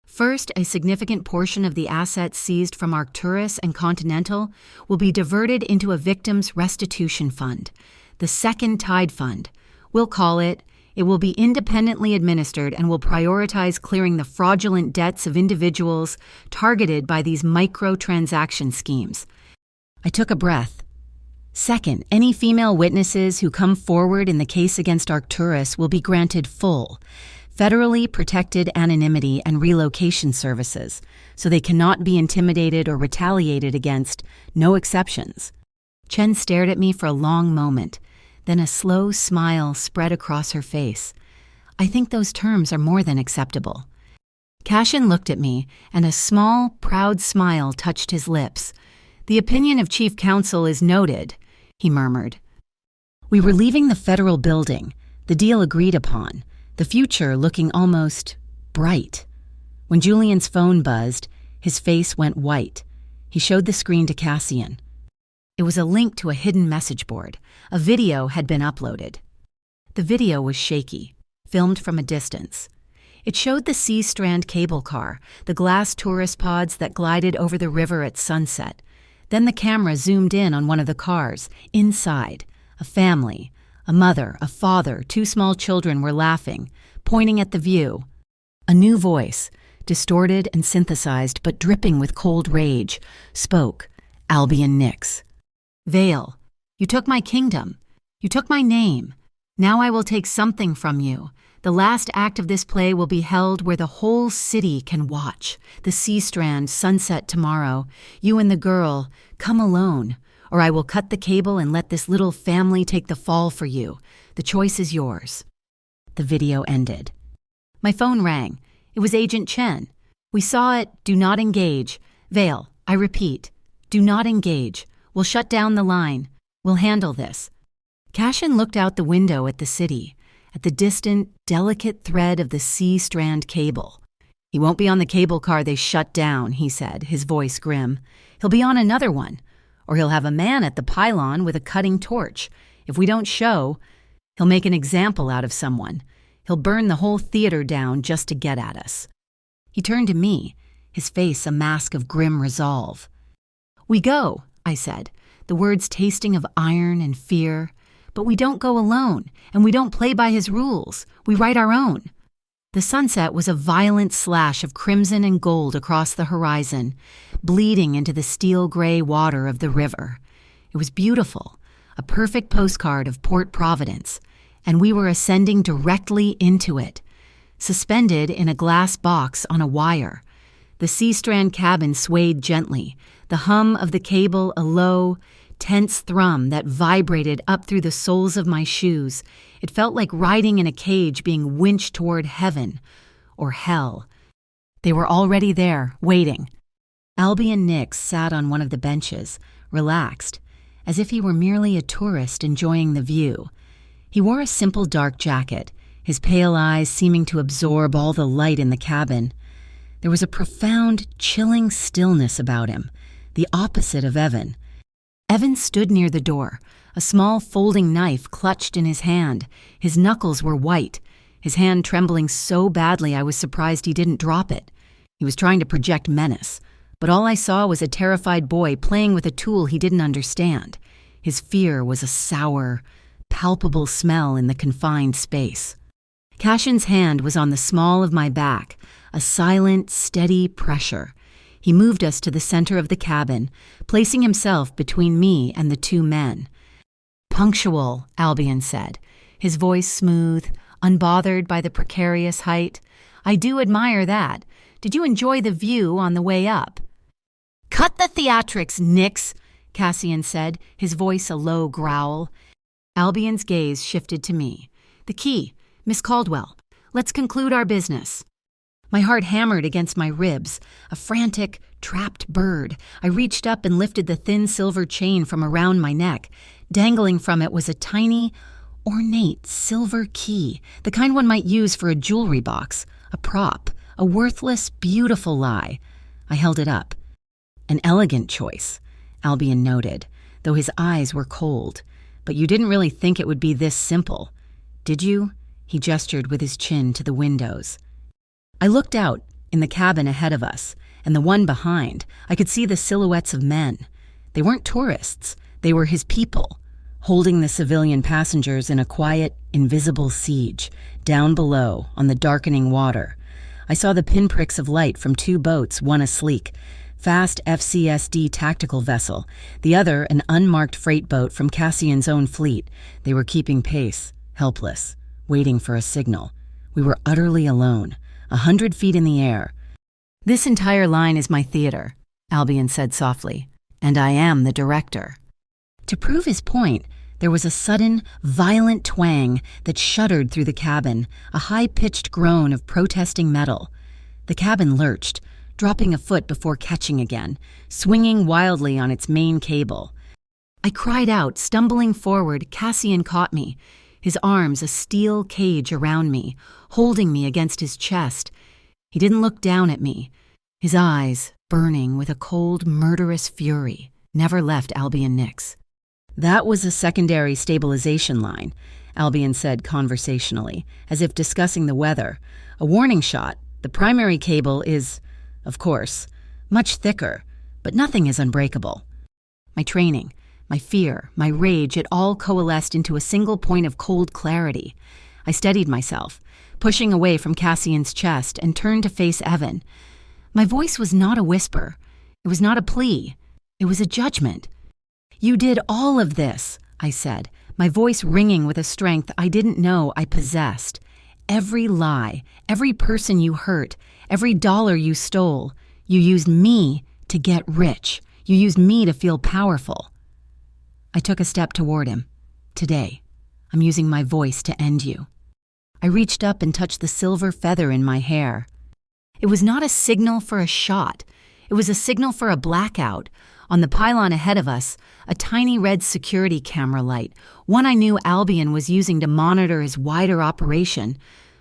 "First, a significant portion of the assets seized from Arcturus and Continental will be diverted into a victims' restitution fund. The second Tide Fund. We'll call it. It will be independently administered and will prioritize clearing the fraudulent debts of individuals targeted by these microtransaction schemes." I took a breath. "Second, any female witnesses who come forward in the case against Arcturus will be granted full, federally protected anonymity and relocation services, so they cannot be intimidated or retaliated against, no exceptions. Chen stared at me for a long moment, then a slow smile spread across her face. I think those terms are more than acceptable. Cashin looked at me, and a small, proud smile touched his lips. The opinion of Chief Counsel is noted, he murmured. We were leaving the federal building, the deal agreed upon, the future looking almost bright. When Julian's phone buzzed, his face went white. He showed the screen to Cassian. It was a link to a hidden message board. A video had been uploaded. The video was shaky, filmed from a distance. It showed the Sea Strand cable car, the glass tourist pods that glided over the river at sunset. Then the camera zoomed in on one of the cars. Inside, a family, a mother, a father, 2 small children were laughing, pointing at the view. A new voice, distorted and synthesized but dripping with cold rage, spoke, Albion Nix. Vale, you took my kingdom. You took my name. Now I will take something from you. The last act of this play will be held where the whole city can watch. The Sea Strand, sunset tomorrow. You and the girl, come alone, or I will cut the cable and let this little family take the fall for you. The choice is yours. The video ended. My phone rang. It was Agent Chen. We saw it. Do not engage. Vale, I repeat, do not engage. We'll shut down the line. We'll handle this. Cashin looked out the window at the city, at the distant, delicate thread of the Sea Strand cable. He won't be on the cable car they shut down, he said, his voice grim. He'll be on another one, or he'll have a man at the pylon with a cutting torch. If we don't show, he'll make an example out of someone. He'll burn the whole theater down just to get at us. He turned to me, his face a mask of grim resolve. We go, I said, the words tasting of iron and fear. But we don't go alone, and we don't play by his rules. We write our own. The sunset was a violent slash of crimson and gold across the horizon, bleeding into the steel-gray water of the river. It was beautiful, a perfect postcard of Port Providence, and we were ascending directly into it, suspended in a glass box on a wire. The Sea Strand cabin swayed gently, the hum of the cable a low, tense thrum that vibrated up through the soles of my shoes. It felt like riding in a cage being winched toward heaven or hell. They were already there, waiting. Albion Nix sat on one of the benches, relaxed, as if he were merely a tourist enjoying the view. He wore a simple dark jacket, his pale eyes seeming to absorb all the light in the cabin. There was a profound, chilling stillness about him, the opposite of Evan. Evan stood near the door, a small folding knife clutched in his hand. His knuckles were white, his hand trembling so badly I was surprised he didn't drop it. He was trying to project menace, but all I saw was a terrified boy playing with a tool he didn't understand. His fear was a sour, palpable smell in the confined space. Cashin's hand was on the small of my back, a silent, steady pressure. He moved us to the center of the cabin, placing himself between me and the 2 men. Punctual, Albion said, his voice smooth, unbothered by the precarious height. I do admire that. Did you enjoy the view on the way up? Cut the theatrics, Nix, Cassian said, his voice a low growl. Albion's gaze shifted to me. The key, Miss Caldwell. Let's conclude our business. My heart hammered against my ribs, a frantic, trapped bird. I reached up and lifted the thin silver chain from around my neck. Dangling from it was a tiny, ornate silver key, the kind one might use for a jewelry box, a prop, a worthless, beautiful lie. I held it up. An elegant choice, Albion noted, though his eyes were cold. But you didn't really think it would be this simple, did you? He gestured with his chin to the windows. I looked out, in the cabin ahead of us, and the one behind. I could see the silhouettes of men. They weren't tourists. They were his people, holding the civilian passengers in a quiet, invisible siege, down below, on the darkening water. I saw the pinpricks of light from 2 boats, one a sleek, fast FCSD tactical vessel, the other an unmarked freight boat from Cassian's own fleet. They were keeping pace, helpless, waiting for a signal. We were utterly alone, 100 feet in the air. "This entire line is my theater," Albion said softly, "and I am the director." To prove his point, there was a sudden, violent twang that shuddered through the cabin, a high-pitched groan of protesting metal. The cabin lurched, dropping a foot before catching again, swinging wildly on its main cable. I cried out, stumbling forward. Cassian caught me, his arms a steel cage around me, holding me against his chest. He didn't look down at me. His eyes, burning with a cold, murderous fury, never left Albion Nix. "That was a secondary stabilization line," Albion said conversationally, as if discussing the weather. "A warning shot. The primary cable is, of course, much thicker, but nothing is unbreakable." My training, my fear, my rage, it all coalesced into a single point of cold clarity. I steadied myself, pushing away from Cassian's chest, and turned to face Evan. My voice was not a whisper. It was not a plea. It was a judgment. "You did all of this," I said, my voice ringing with a strength I didn't know I possessed. "Every lie, every person you hurt, every dollar you stole, you used me to get rich. You used me to feel powerful." I took a step toward him. "Today, I'm using my voice to end you." I reached up and touched the silver feather in my hair. It was not a signal for a shot. It was a signal for a blackout. On the pylon ahead of us, a tiny red security camera light, one I knew Albion was using to monitor his wider operation,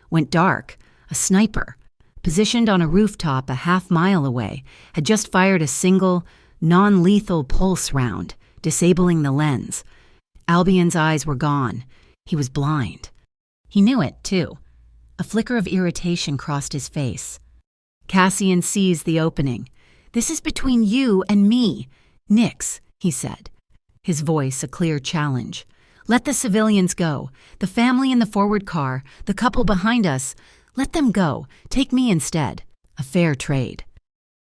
went dark. A sniper, positioned on a rooftop a half-mile away, had just fired a single, non-lethal pulse round, disabling the lens. Albion's eyes were gone. He was blind. He knew it, too. A flicker of irritation crossed his face. Cassian seized the opening. "This is between you and me. Nix," he said, his voice a clear challenge. "Let the civilians go. The family in the forward car, the couple behind us. Let them go. Take me instead. A fair trade."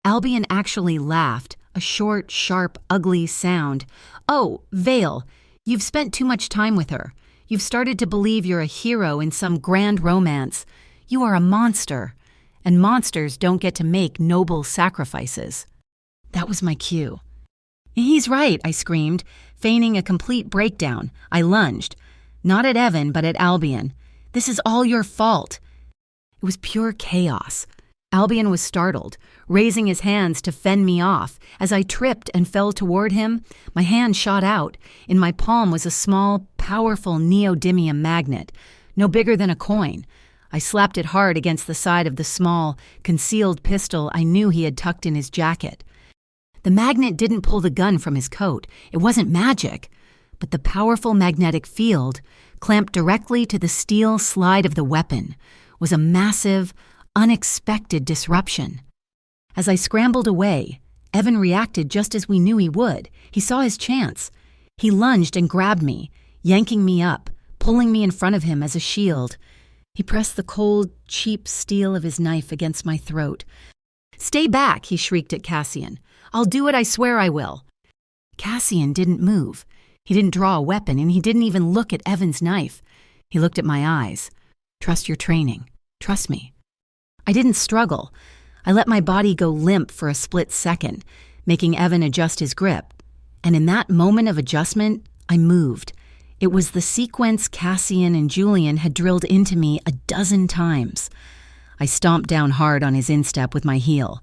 Albion actually laughed, a short, sharp, ugly sound. "Oh, Vale, you've spent too much time with her. You've started to believe you're a hero in some grand romance. You are a monster, and monsters don't get to make noble sacrifices." That was my cue. "He's right," I screamed, feigning a complete breakdown. I lunged, not at Evan, but at Albion. "This is all your fault." It was pure chaos. Albion was startled, raising his hands to fend me off. As I tripped and fell toward him, my hand shot out. In my palm was a small, powerful neodymium magnet, no bigger than a coin. I slapped it hard against the side of the small, concealed pistol I knew he had tucked in his jacket. The magnet didn't pull the gun from his coat. It wasn't magic. But the powerful magnetic field, clamped directly to the steel slide of the weapon, was a massive, unexpected disruption. As I scrambled away, Evan reacted just as we knew he would. He saw his chance. He lunged and grabbed me, yanking me up, pulling me in front of him as a shield. He pressed the cold, cheap steel of his knife against my throat. "Stay back," he shrieked at Cassian. "I'll do it, I swear I will." Cassian didn't move. He didn't draw a weapon, and he didn't even look at Evan's knife. He looked at my eyes. "Trust your training. Trust me." I didn't struggle. I let my body go limp for a split second, making Evan adjust his grip. And in that moment of adjustment, I moved. It was the sequence Cassian and Julian had drilled into me a dozen times. I stomped down hard on his instep with my heel.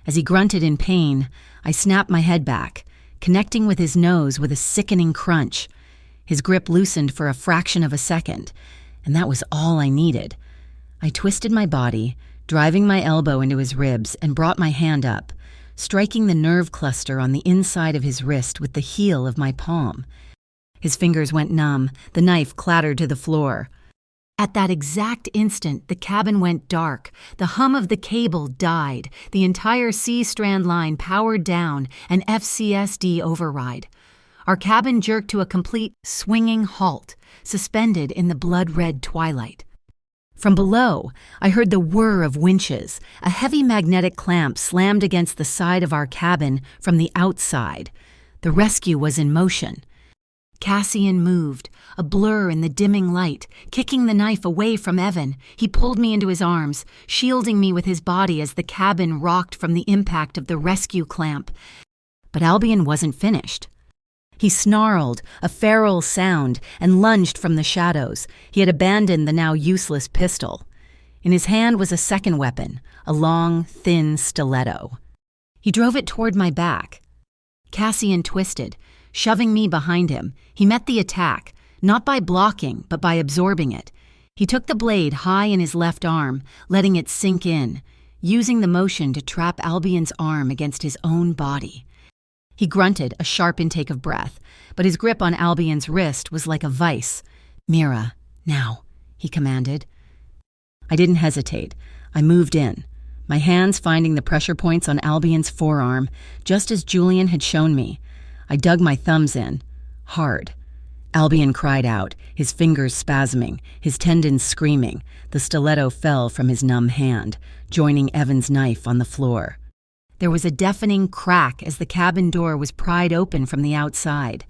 As he grunted in pain, I snapped my head back, connecting with his nose with a sickening crunch. His grip loosened for a fraction of a second, and that was all I needed. I twisted my body, driving my elbow into his ribs, and brought my hand up, striking the nerve cluster on the inside of his wrist with the heel of my palm. His fingers went numb, the knife clattered to the floor. At that exact instant, the cabin went dark. The hum of the cable died. The entire C-strand line powered down, an FCSD override. Our cabin jerked to a complete swinging halt, suspended in the blood-red twilight. From below, I heard the whir of winches. A heavy magnetic clamp slammed against the side of our cabin from the outside. The rescue was in motion. Cassian moved, a blur in the dimming light, kicking the knife away from Evan. He pulled me into his arms, shielding me with his body as the cabin rocked from the impact of the rescue clamp. But Albion wasn't finished. He snarled, a feral sound, and lunged from the shadows. He had abandoned the now useless pistol. In his hand was a second weapon, a long, thin stiletto. He drove it toward my back. Cassian twisted, shoving me behind him. He met the attack, not by blocking, but by absorbing it. He took the blade high in his left arm, letting it sink in, using the motion to trap Albion's arm against his own body. He grunted, a sharp intake of breath, but his grip on Albion's wrist was like a vice. "Mira, now," he commanded. I didn't hesitate. I moved in, my hands finding the pressure points on Albion's forearm, just as Julian had shown me. I dug my thumbs in, hard. Albion cried out, his fingers spasming, his tendons screaming. The stiletto fell from his numb hand, joining Evan's knife on the floor. There was a deafening crack as the cabin door was pried open from the outside.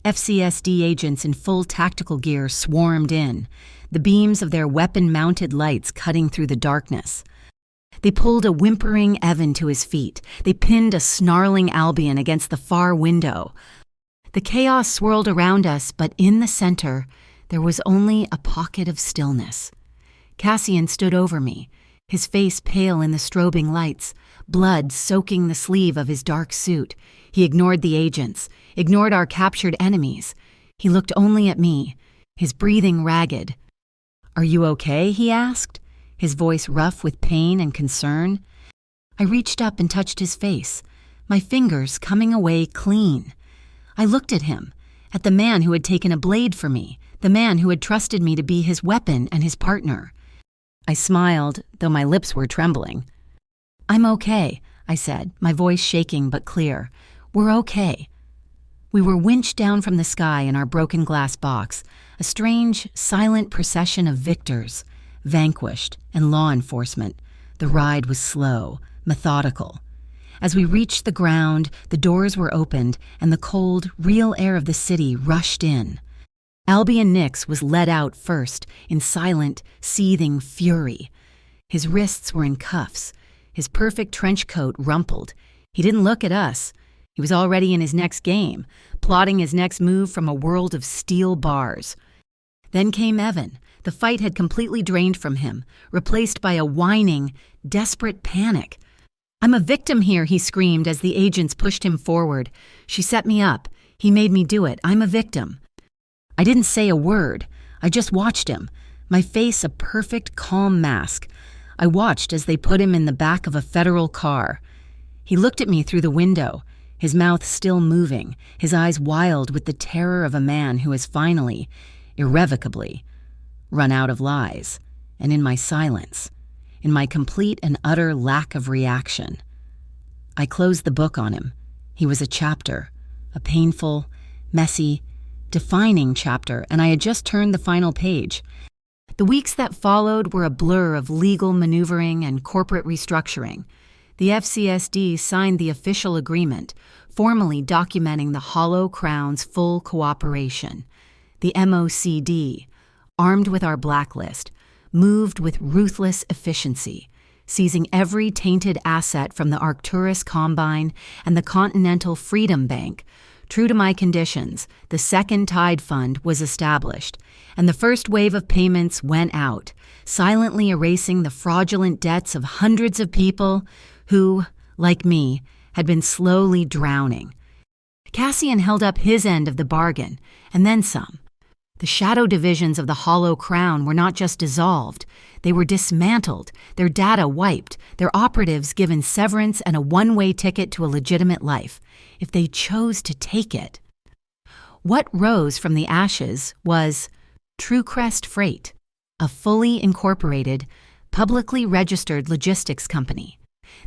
FCSD agents in full tactical gear swarmed in, the beams of their weapon-mounted lights cutting through the darkness. They pulled a whimpering Evan to his feet. They pinned a snarling Albion against the far window. The chaos swirled around us, but in the center, there was only a pocket of stillness. Cassian stood over me, his face pale in the strobing lights, blood soaking the sleeve of his dark suit. He ignored the agents, ignored our captured enemies. He looked only at me, his breathing ragged. "Are you okay?" he asked, his voice rough with pain and concern. I reached up and touched his face, my fingers coming away clean. I looked at him, at the man who had taken a blade for me, the man who had trusted me to be his weapon and his partner. I smiled, though my lips were trembling. "I'm okay," I said, my voice shaking but clear. "We're okay." We were winched down from the sky in our broken glass box, a strange, silent procession of victors, vanquished, and law enforcement. The ride was slow, methodical. As we reached the ground, the doors were opened, and the cold, real air of the city rushed in. Albion Nix was led out first, in silent, seething fury. His wrists were in cuffs, his perfect trench coat rumpled. He didn't look at us. He was already in his next game, plotting his next move from a world of steel bars. Then came Evan. The fight had completely drained from him, replaced by a whining, desperate panic. "I'm a victim here," he screamed as the agents pushed him forward. "She set me up. He made me do it. I'm a victim." I didn't say a word. I just watched him, my face a perfect, calm mask. I watched as they put him in the back of a federal car. He looked at me through the window, his mouth still moving, his eyes wild with the terror of a man who has finally, irrevocably, run out of lies. And in my silence, in my complete and utter lack of reaction, I closed the book on him. He was a chapter, a painful, messy, defining chapter, and I had just turned the final page. The weeks that followed were a blur of legal maneuvering and corporate restructuring. The FCSD signed the official agreement, formally documenting the Hollow Crown's full cooperation. The MOCD, armed with our blacklist, moved with ruthless efficiency, seizing every tainted asset from the Arcturus Combine and the Continental Freedom Bank. True to my conditions, the second Tide Fund was established, and the first wave of payments went out, silently erasing the fraudulent debts of hundreds of people who, like me, had been slowly drowning. Cassian held up his end of the bargain, and then some. The shadow divisions of the Hollow Crown were not just dissolved, they were dismantled, their data wiped, their operatives given severance and a one-way ticket to a legitimate life, if they chose to take it. What rose from the ashes was TrueCrest Freight, a fully incorporated, publicly registered logistics company.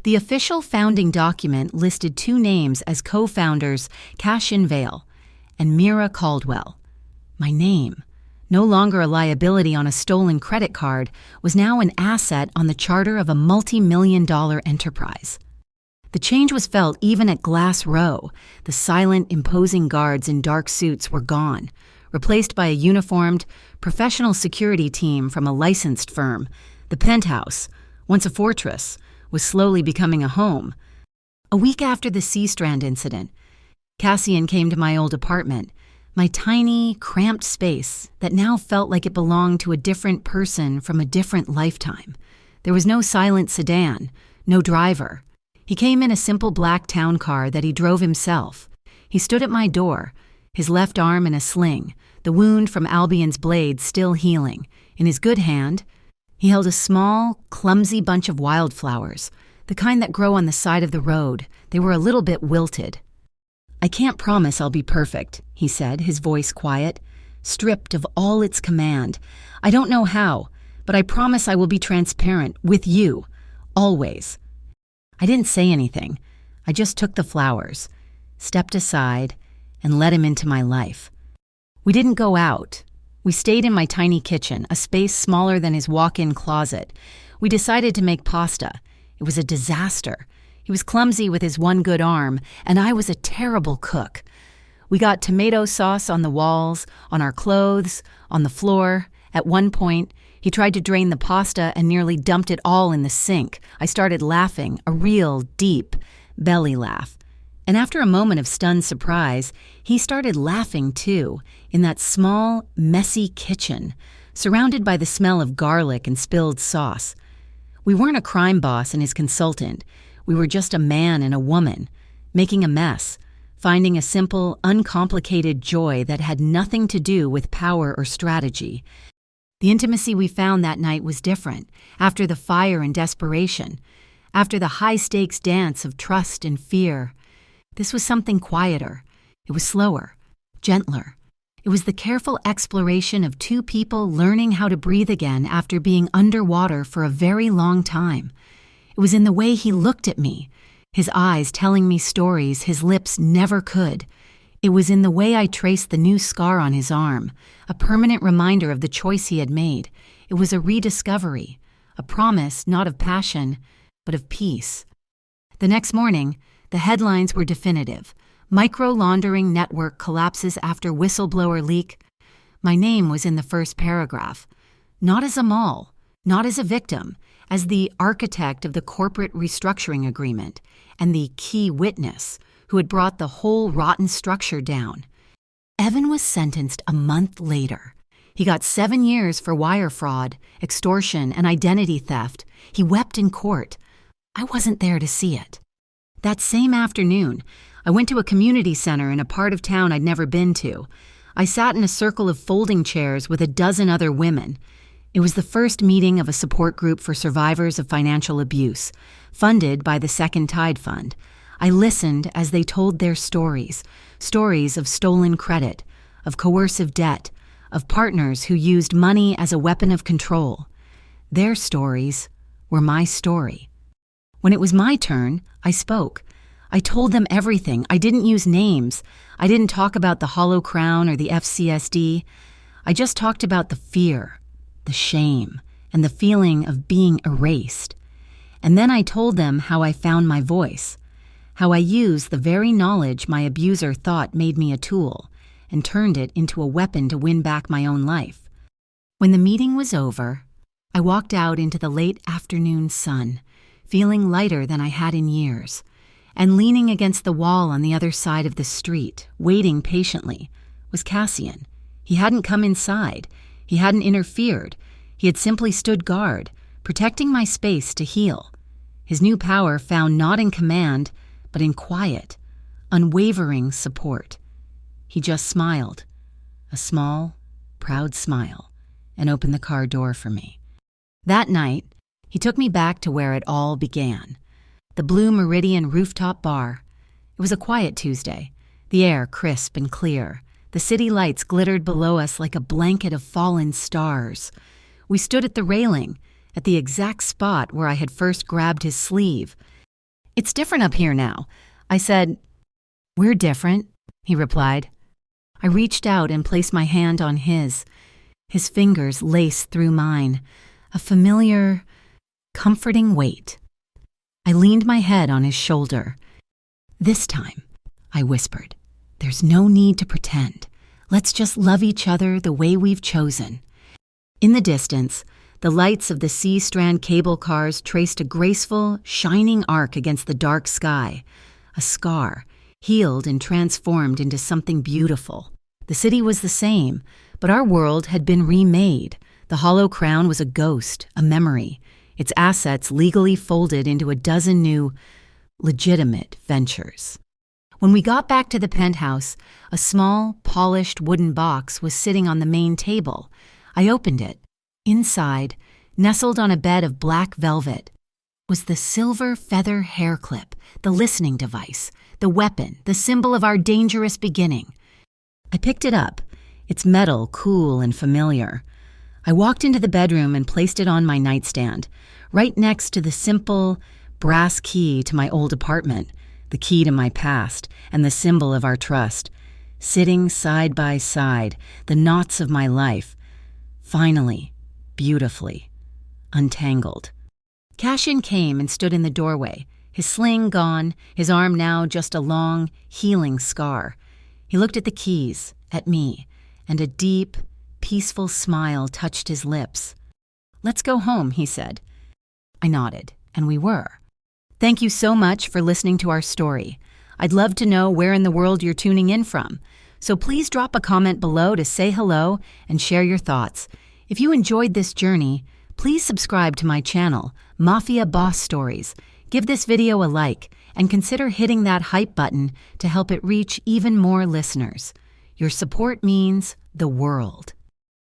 The official founding document listed two names as co-founders, Cashin Vale and Mira Caldwell. My name, no longer a liability on a stolen credit card, was now an asset on the charter of a multi-million-dollar enterprise. The change was felt even at Glass Row. The silent, imposing guards in dark suits were gone, replaced by a uniformed, professional security team from a licensed firm. The penthouse, once a fortress, was slowly becoming a home. A week after the C Strand incident, Cassian came to my old apartment, my tiny, cramped space that now felt like it belonged to a different person from a different lifetime. There was no silent sedan, no driver. He came in a simple black town car that he drove himself. He stood at my door, his left arm in a sling, the wound from Albion's blade still healing. In his good hand, he held a small, clumsy bunch of wildflowers, the kind that grow on the side of the road. They were a little bit wilted. "I can't promise I'll be perfect," he said, his voice quiet, stripped of all its command. "I don't know how, but I promise I will be transparent with you, always." I didn't say anything. I just took the flowers, stepped aside, and let him into my life. We didn't go out. We stayed in my tiny kitchen, a space smaller than his walk-in closet. We decided to make pasta. It was a disaster. He was clumsy with his one good arm, and I was a terrible cook. We got tomato sauce on the walls, on our clothes, on the floor. At one point, he tried to drain the pasta and nearly dumped it all in the sink. I started laughing, a real, deep belly laugh. And after a moment of stunned surprise, he started laughing too, in that small, messy kitchen, surrounded by the smell of garlic and spilled sauce. We weren't a crime boss and his consultant. We were just a man and a woman, making a mess, finding a simple, uncomplicated joy that had nothing to do with power or strategy. The intimacy we found that night was different, after the fire and desperation, after the high-stakes dance of trust and fear. This was something quieter. It was slower, gentler. It was the careful exploration of two people learning how to breathe again after being underwater for a very long time. It was in the way he looked at me, his eyes telling me stories his lips never could. It was in the way I traced the new scar on his arm, a permanent reminder of the choice he had made. It was a rediscovery, a promise not of passion, but of peace. The next morning, the headlines were definitive. Micro-laundering network collapses after whistleblower leak. My name was in the first paragraph. Not as a mall, not as a victim, as the architect of the corporate restructuring agreement and the key witness who had brought the whole rotten structure down. Evan was sentenced a month later. He got 7 years for wire fraud, extortion, and identity theft. He wept in court. I wasn't there to see it. That same afternoon, I went to a community center in a part of town I'd never been to. I sat in a circle of folding chairs with a dozen other women. It was the first meeting of a support group for survivors of financial abuse, funded by the Second Tide Fund. I listened as they told their stories, stories of stolen credit, of coercive debt, of partners who used money as a weapon of control. Their stories were my story. When it was my turn, I spoke. I told them everything. I didn't use names. I didn't talk about the Hollow Crown or the FCSD. I just talked about the fear, the shame, and the feeling of being erased. And then I told them how I found my voice, how I used the very knowledge my abuser thought made me a tool and turned it into a weapon to win back my own life. When the meeting was over, I walked out into the late afternoon sun, feeling lighter than I had in years, and leaning against the wall on the other side of the street, waiting patiently, was Cassian. He hadn't come inside. He hadn't interfered. He had simply stood guard, protecting my space to heal. His new power found not in command, but in quiet, unwavering support. He just smiled, a small, proud smile, and opened the car door for me. That night, he took me back to where it all began, the Blue Meridian rooftop bar. It was a quiet Tuesday, the air crisp and clear. The city lights glittered below us like a blanket of fallen stars. We stood at the railing, at the exact spot where I had first grabbed his sleeve. "It's different up here now," I said. "We're different," he replied. I reached out and placed my hand on his. His fingers laced through mine, a familiar, comforting weight. I leaned my head on his shoulder. "This time," I whispered, "there's no need to pretend. Let's just love each other the way we've chosen." In the distance, the lights of the C-Strand cable cars traced a graceful, shining arc against the dark sky, a scar, healed and transformed into something beautiful. The city was the same, but our world had been remade. The Hollow Crown was a ghost, a memory, its assets legally folded into a dozen new, legitimate ventures. When we got back to the penthouse, a small, polished wooden box was sitting on the main table. I opened it. Inside, nestled on a bed of black velvet, was the silver feather hair clip, the listening device, the weapon, the symbol of our dangerous beginning. I picked it up, its metal cool and familiar. I walked into the bedroom and placed it on my nightstand, right next to the simple, brass key to my old apartment, the key to my past, and the symbol of our trust. Sitting side by side, the knots of my life, finally, beautifully, untangled. Cashin came and stood in the doorway, his sling gone, his arm now just a long, healing scar. He looked at the keys, at me, and a deep, peaceful smile touched his lips. "Let's go home," he said. I nodded, and we were. Thank you so much for listening to our story. I'd love to know where in the world you're tuning in from, so please drop a comment below to say hello and share your thoughts. If you enjoyed this journey, please subscribe to my channel, Mafia Boss Stories. Give this video a like, and consider hitting that hype button to help it reach even more listeners. Your support means the world.